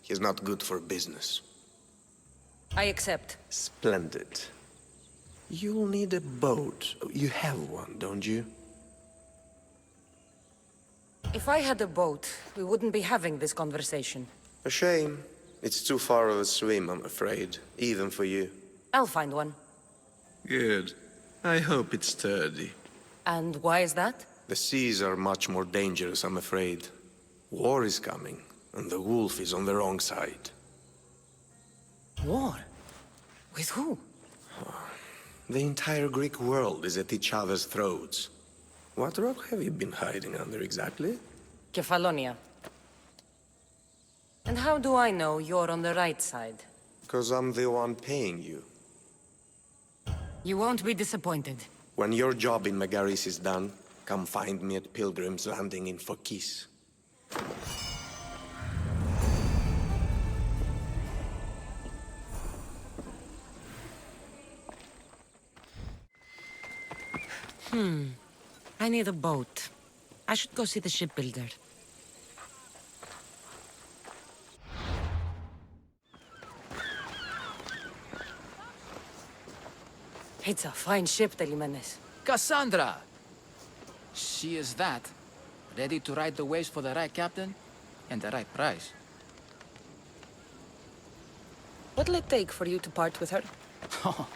He's not good for business. I accept. Splendid. You'll need a boat. You have one, don't you? If I had a boat, we wouldn't be having this conversation. A shame. It's too far of a swim, I'm afraid. Even for you. I'll find one. Good. I hope it's sturdy. And why is that? The seas are much more dangerous, I'm afraid. War is coming, and the wolf is on the wrong side. War? With who? The entire Greek world is at each other's throats. What rock have you been hiding under exactly? Kephalonia. And how do I know you're on the right side? Because I'm the one paying you. You won't be disappointed. When your job in Megaris is done, come find me at Pilgrim's Landing in Phokis. I need a boat. I should go see the shipbuilder. It's a fine ship, Telimenes. Kassandra! She is that. Ready to ride the waves for the right captain and the right price. What'll it take for you to part with her? Oh,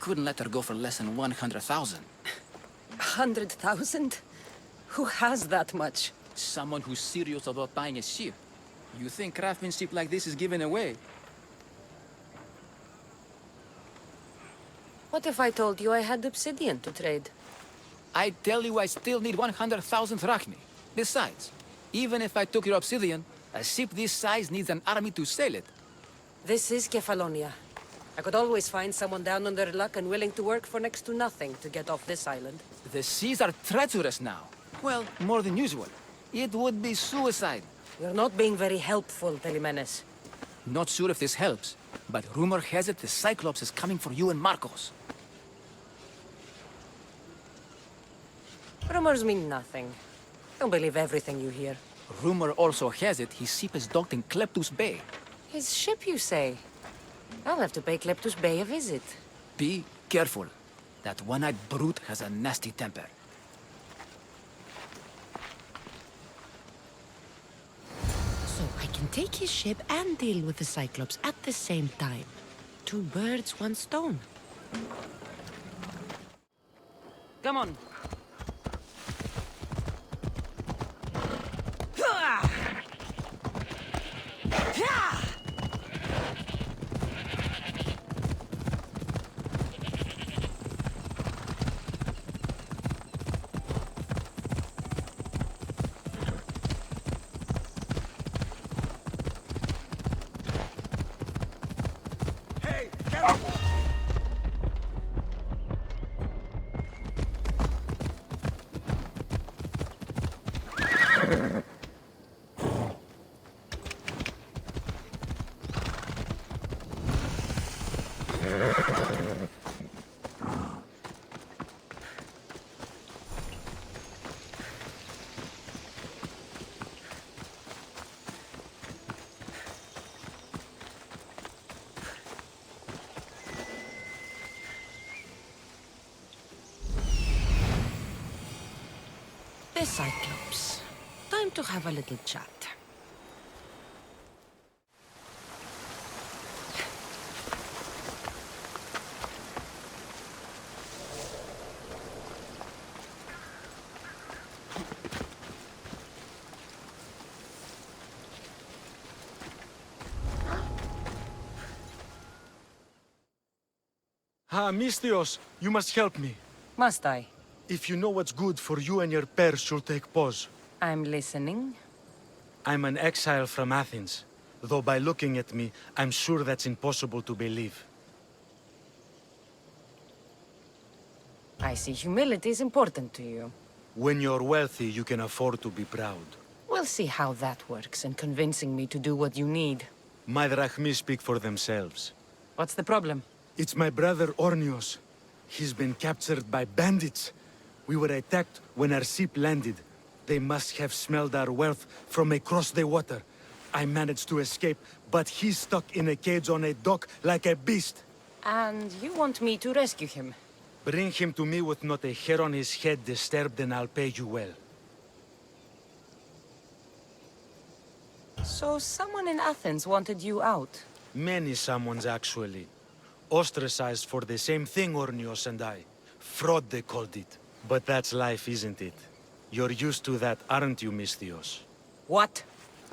couldn't let her go for less than 100,000. 100,000? Who has that much? Someone who's serious about buying a ship. You think craftsmanship like this is given away? What if I told you I had obsidian to trade? I tell you I still need 100,000 drachmi. Besides, even if I took your obsidian, a ship this size needs an army to sail it. This is Kephalonia. I could always find someone down on their luck and willing to work for next to nothing to get off this island. The seas are treacherous now. Well, more than usual. It would be suicide. You're not being very helpful, Telimenes. Not sure if this helps, but rumor has it the Cyclops is coming for you and Marcos. Rumors mean nothing. Don't believe everything you hear. Rumor also has it his ship is docked in Kleptus Bay. His ship, you say? I'll have to pay Kleptus Bay a visit. Be careful. That one-eyed brute has a nasty temper. So I can take his ship and deal with the Cyclops at the same time. Two birds, one stone. Come on. The Cyclops. Time to have a little chat. Mistios, you must help me. Must I? If you know what's good for you and your pairs, you'll take pause. I'm listening. I'm an exile from Athens. Though by looking at me, I'm sure that's impossible to believe. I see humility is important to you. When you're wealthy, you can afford to be proud. We'll see how that works in convincing me to do what you need. My drachmi speak for themselves. What's the problem? It's my brother Ornios. He's been captured by bandits. We were attacked when our ship landed. They must have smelled our wealth from across the water. I managed to escape, but he's stuck in a cage on a dock like a beast. And you want me to rescue him? Bring him to me with not a hair on his head disturbed, and I'll pay you well. So someone in Athens wanted you out? Many someones, actually. Ostracized for the same thing, Ornios and I. Fraud, they called it. But that's life, isn't it? You're used to that, aren't you, Misthios? What?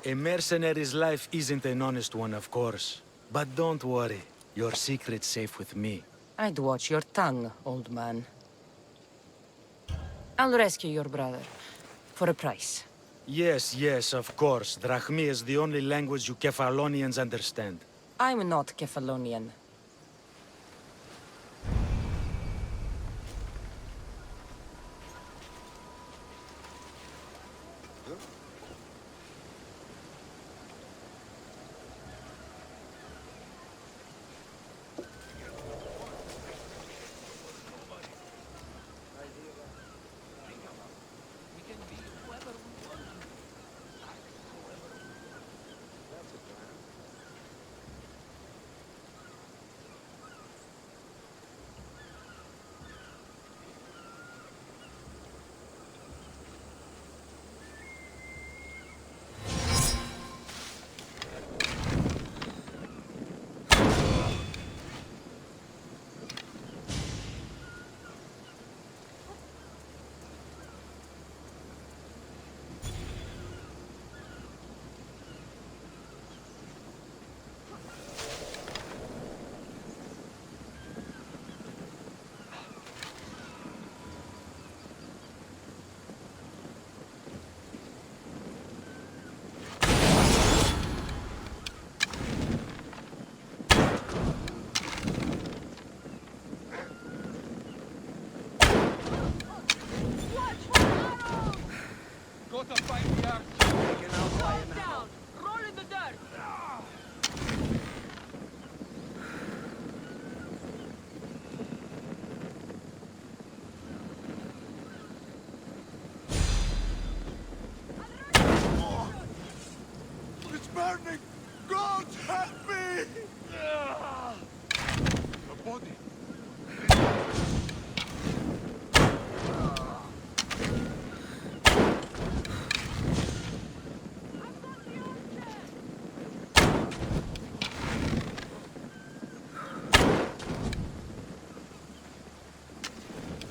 A mercenary's life isn't an honest one, of course. But don't worry. Your secret's safe with me. I'd watch your tongue, old man. I'll rescue your brother. For a price. Yes, yes, of course. Drachmi is the only language you Kephalonians understand. I'm not Kephalonia. It's burning! God help me! The body.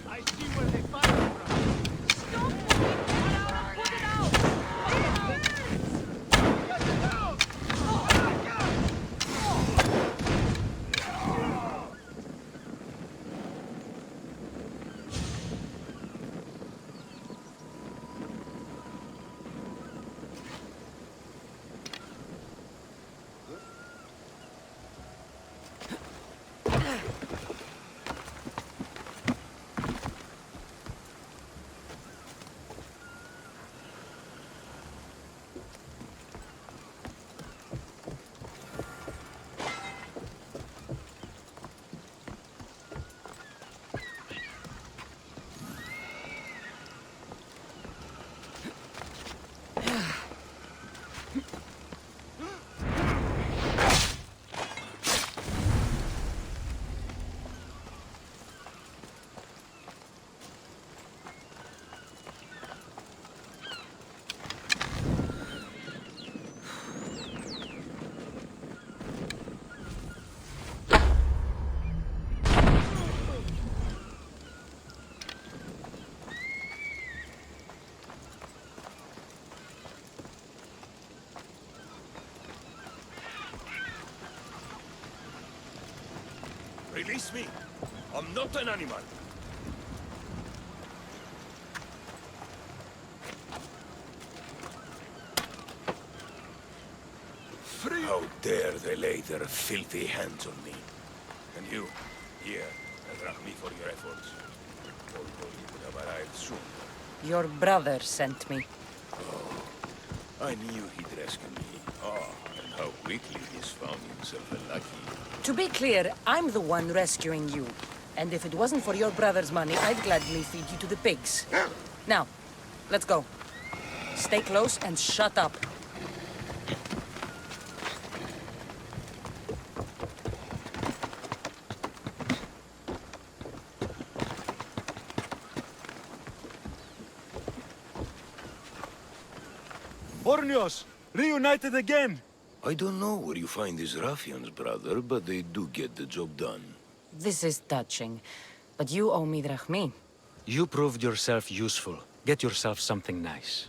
I see where they fight from. Stop moving! Get out and put it out! Get it out! Release me. I'm not an animal. Free! How dare they lay their filthy hands on me? And you, here, a drachmi for your efforts. although he would have arrived soon. Your brother sent me. I knew he'd rescue me. Oh, and how quickly he's found himself a lucky. To be clear, I'm the one rescuing you. And if it wasn't for your brother's money, I'd gladly feed you to the pigs. Now, let's go. Stay close and shut up. Ornios, reunited again! I don't know where you find these ruffians, brother, but they do get the job done. This is touching, but you owe me drachmi. You proved yourself useful. Get yourself something nice.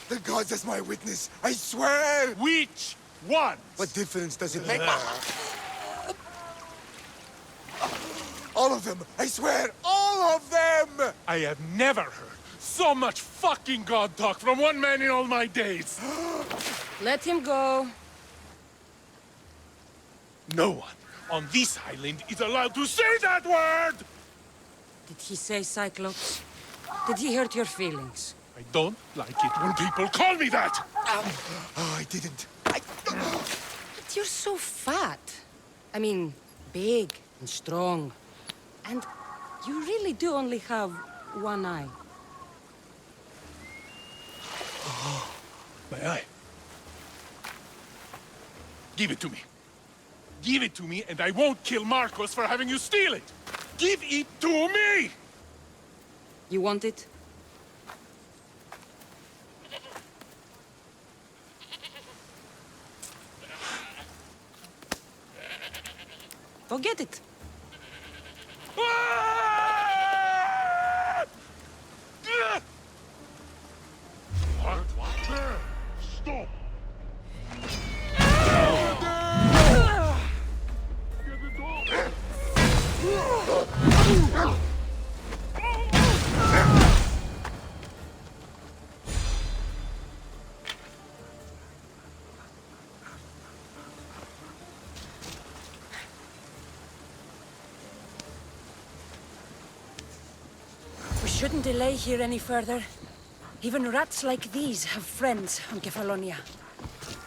The gods as my witness, I swear! Which one? What difference does it make? All of them! I swear, all of them! I have never heard so much fucking god talk from one man in all my days. Let him go. No one on this island is allowed to say that word! Did he say Cyclops? Did he hurt your feelings? I don't like it when people call me that! Oh, I didn't. But you're so fat. I mean, big and strong. And you really do only have one eye. My eye. Give it to me. Give it to me, and I won't kill Marcos for having you steal it! Give it to me! You want it? Go get it. Stop! We shouldn't delay here any further. Even rats like these have friends on Kephalonia.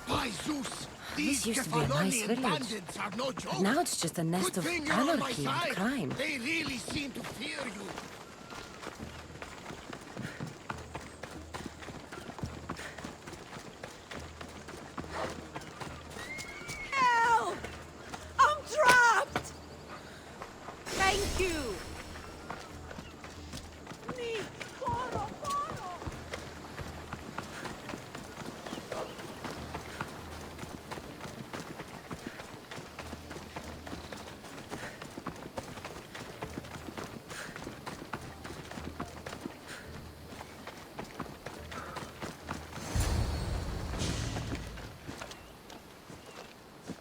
By Zeus! This used to be a nice village. Bandits are no joke. But now it's just a nest Good of thing you're on my anarchy and side. crime. They really seem to fear you. Help! I'm trapped! Thank you!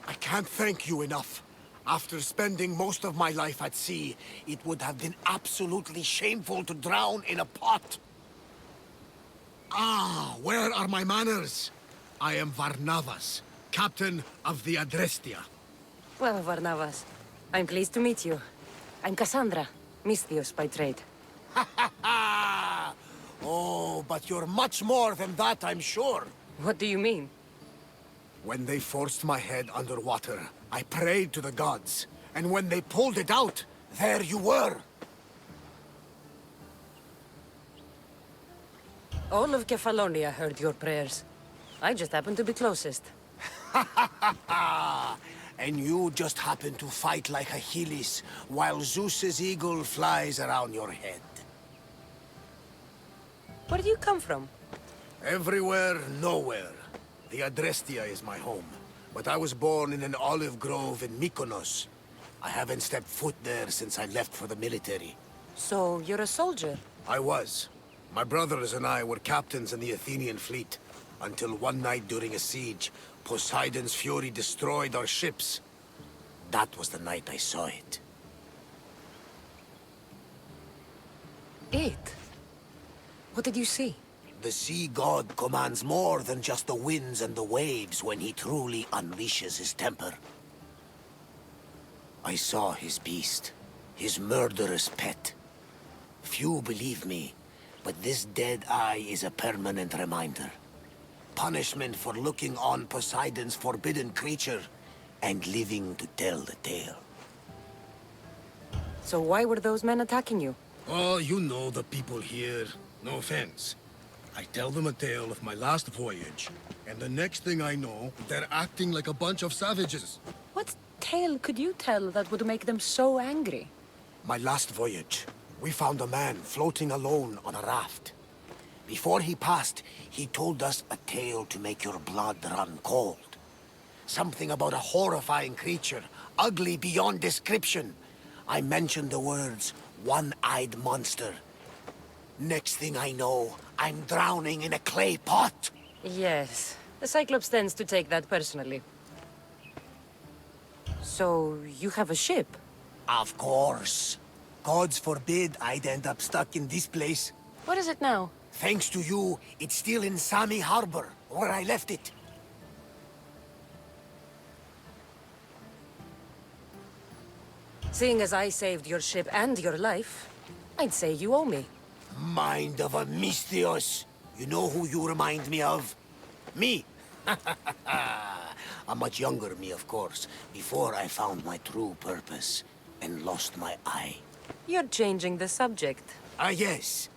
I can't thank you enough. After spending most of my life at sea, it would have been absolutely shameful to drown in a pot. Ah, where are my manners? I am Varnavas, captain of the Adrestia. Well, Varnavas, I'm pleased to meet you. I'm Kassandra, Misthios by trade. Oh, but you're much more than that, I'm sure. What do you mean? When they forced my head underwater, I prayed to the gods. And when they pulled it out, there you were. All of Kephalonia heard your prayers. I just happened to be closest. And you just happened to fight like Achilles, while Zeus's eagle flies around your head. Where do you come from? Everywhere, nowhere. The Adrestia is my home. But I was born in an olive grove in Mykonos. I haven't stepped foot there since I left for the military. So, you're a soldier? I was. My brothers and I were captains in the Athenian fleet, until one night during a siege, Poseidon's fury destroyed our ships. That was the night I saw it. It? What did you see? The sea god commands more than just the winds and the waves when he truly unleashes his temper. I saw his beast, his murderous pet. Few believe me, but this dead eye is a permanent reminder. Punishment for looking on Poseidon's forbidden creature and living to tell the tale. So why were those men attacking you? Oh, you know the people here. No offense. I tell them a tale of my last voyage, and the next thing I know, they're acting like a bunch of savages. What tale could you tell that would make them so angry? My last voyage, we found a man floating alone on a raft. Before he passed, he told us a tale to make your blood run cold. Something about a horrifying creature, ugly beyond description. I mentioned the words, one-eyed monster. Next thing I know, I'm drowning in a clay pot. Yes, the Cyclops tends to take that personally. So, you have a ship? Of course. Gods forbid I'd end up stuck in this place. What is it now? Thanks to you, it's still in Sami Harbor, where I left it. Seeing as I saved your ship and your life, I'd say you owe me. Mind of a Mystios. You know who you remind me of? Me. A much younger me, of course, before I found my true purpose and lost my eye. You're changing the subject. Ah, yes.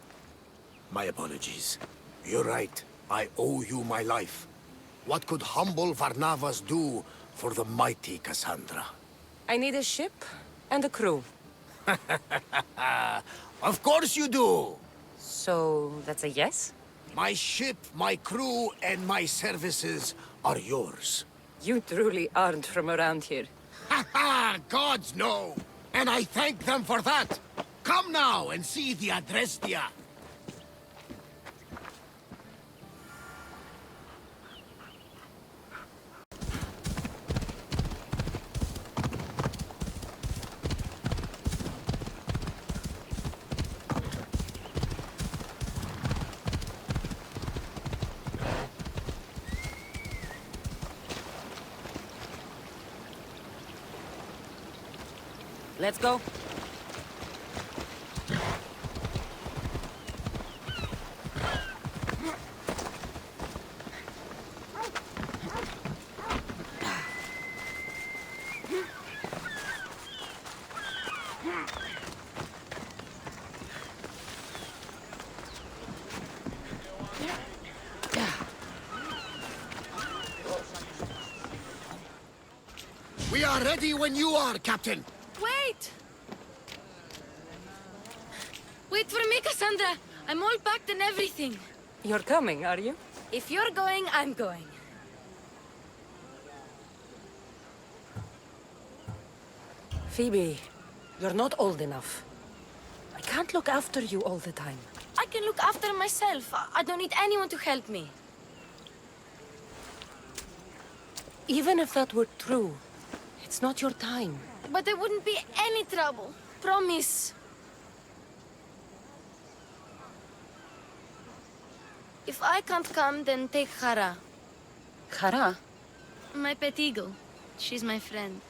My apologies. You're right. I owe you my life. What could humble Varnavas do for the mighty Kassandra? I need a ship and a crew. Of course you do! So, that's a yes? My ship, my crew, and my services are yours. You truly aren't from around here. Ha ha! Gods know! And I thank them for that! Come now and see the Adrestia! Let's go. We are ready when you are, Captain! Wait! Wait for me, Kassandra! I'm all packed and everything. You're coming, are you? If you're going, I'm going. Phoebe, you're not old enough. I can't look after you all the time. I can look after myself. I don't need anyone to help me. Even if that were true, it's not your time. But there wouldn't be any trouble. Promise. If I can't come, then take Hara. Hara? My pet eagle. She's my friend.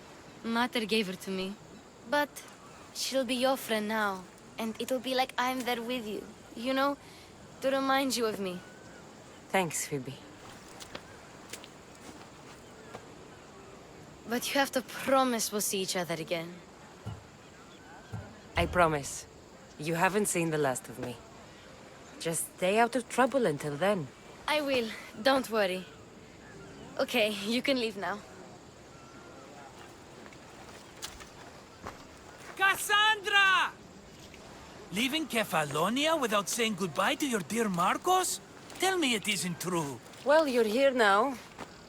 Mater gave her to me. But she'll be your friend now. And it'll be like I'm there with you. You know, to remind you of me. Thanks, Phoebe. But you have to promise we'll see each other again. I promise. You haven't seen the last of me. Just stay out of trouble until then. I will. Don't worry. Okay, you can leave now. Kassandra! Leaving Kephalonia without saying goodbye to your dear Marcos? Tell me it isn't true. Well, you're here now,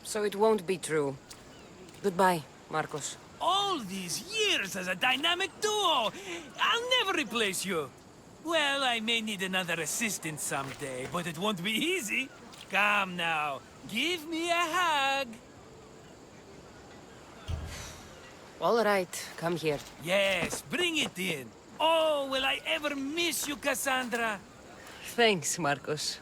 so it won't be true. Goodbye, Marcos. All these years as a dynamic duo! I'll never replace you! Well, I may need another assistant someday, but it won't be easy. Come now, give me a hug. All right, come here. Yes, bring it in. Oh, will I ever miss you, Kassandra? Thanks, Marcos.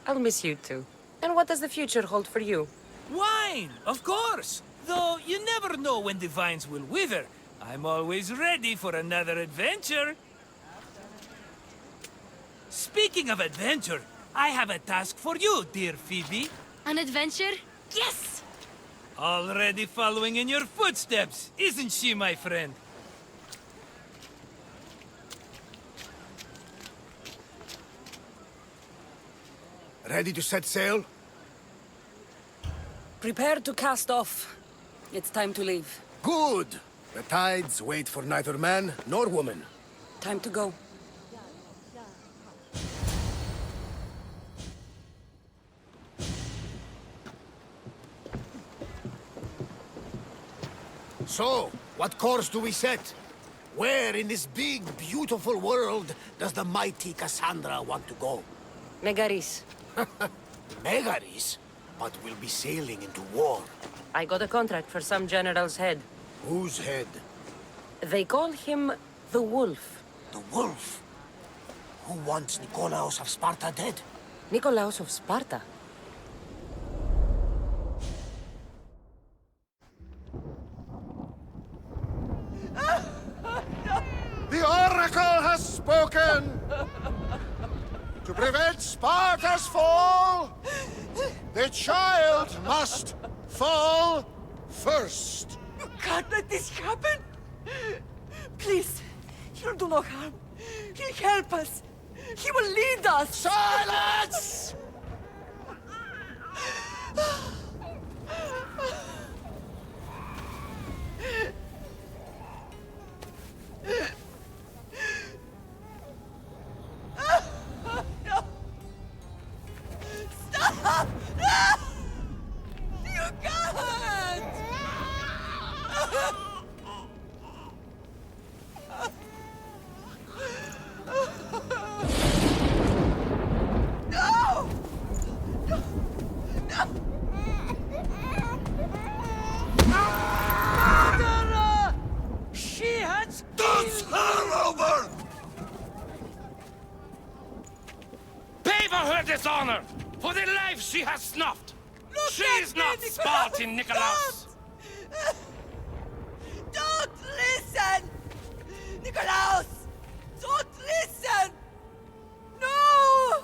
I'll miss you too. And what does the future hold for you? Wine, of course. Though you never know when the vines will wither. I'm always ready for another adventure. Speaking of adventure, I have a task for you, dear Phoebe. An adventure? Yes! Already following in your footsteps, isn't she, my friend? Ready to set sail? Prepare to cast off. It's time to leave. Good! The tides wait for neither man nor woman. Time to go. So, what course do we set? Where in this big, beautiful world does the mighty Kassandra want to go? Megaris. Megaris? But we'll be sailing into war. I got a contract for some general's head. Whose head? They call him the Wolf. The Wolf? Who wants Nikolaos of Sparta dead? Nikolaos of Sparta? The Oracle has spoken! To prevent Sparta's fall, the child must fall first. You can't let this happen! Please, he'll do no harm. He'll help us. He will lead us. Silence! Stop! No! You can't! No! No! No! Murderer! She has Dance her over! Pay for her dishonor! For the life she has snuffed! She's not Spartan, Nikolaos! Don't listen! Nikolaos! Don't listen! No!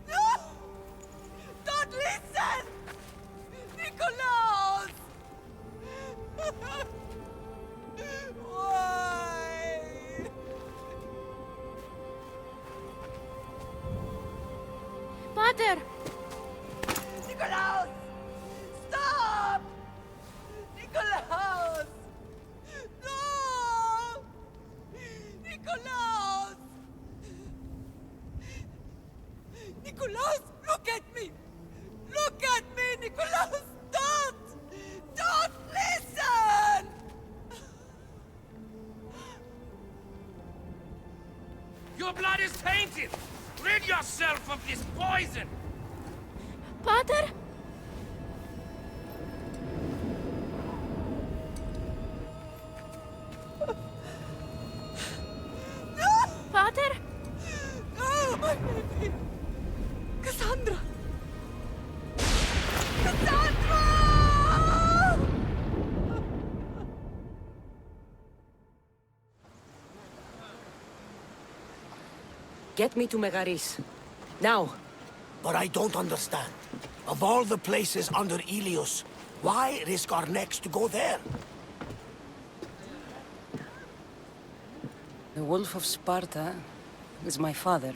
No! Don't listen! Nikolaos! Why? Pater! Nikolaos! Stop! Nikolaos! No! Nikolaos! Nikolaos, look at me! Look at me, Nikolaos! Don't! Don't listen! Your blood is tainted! Rid yourself of this poison! Pater? No! Pater? No, my baby! Kassandra! Kassandra! Get me to Megaris. Now. But I don't understand. Of all the places under Ilios, Why risk our necks to go there? The Wolf of Sparta is my father.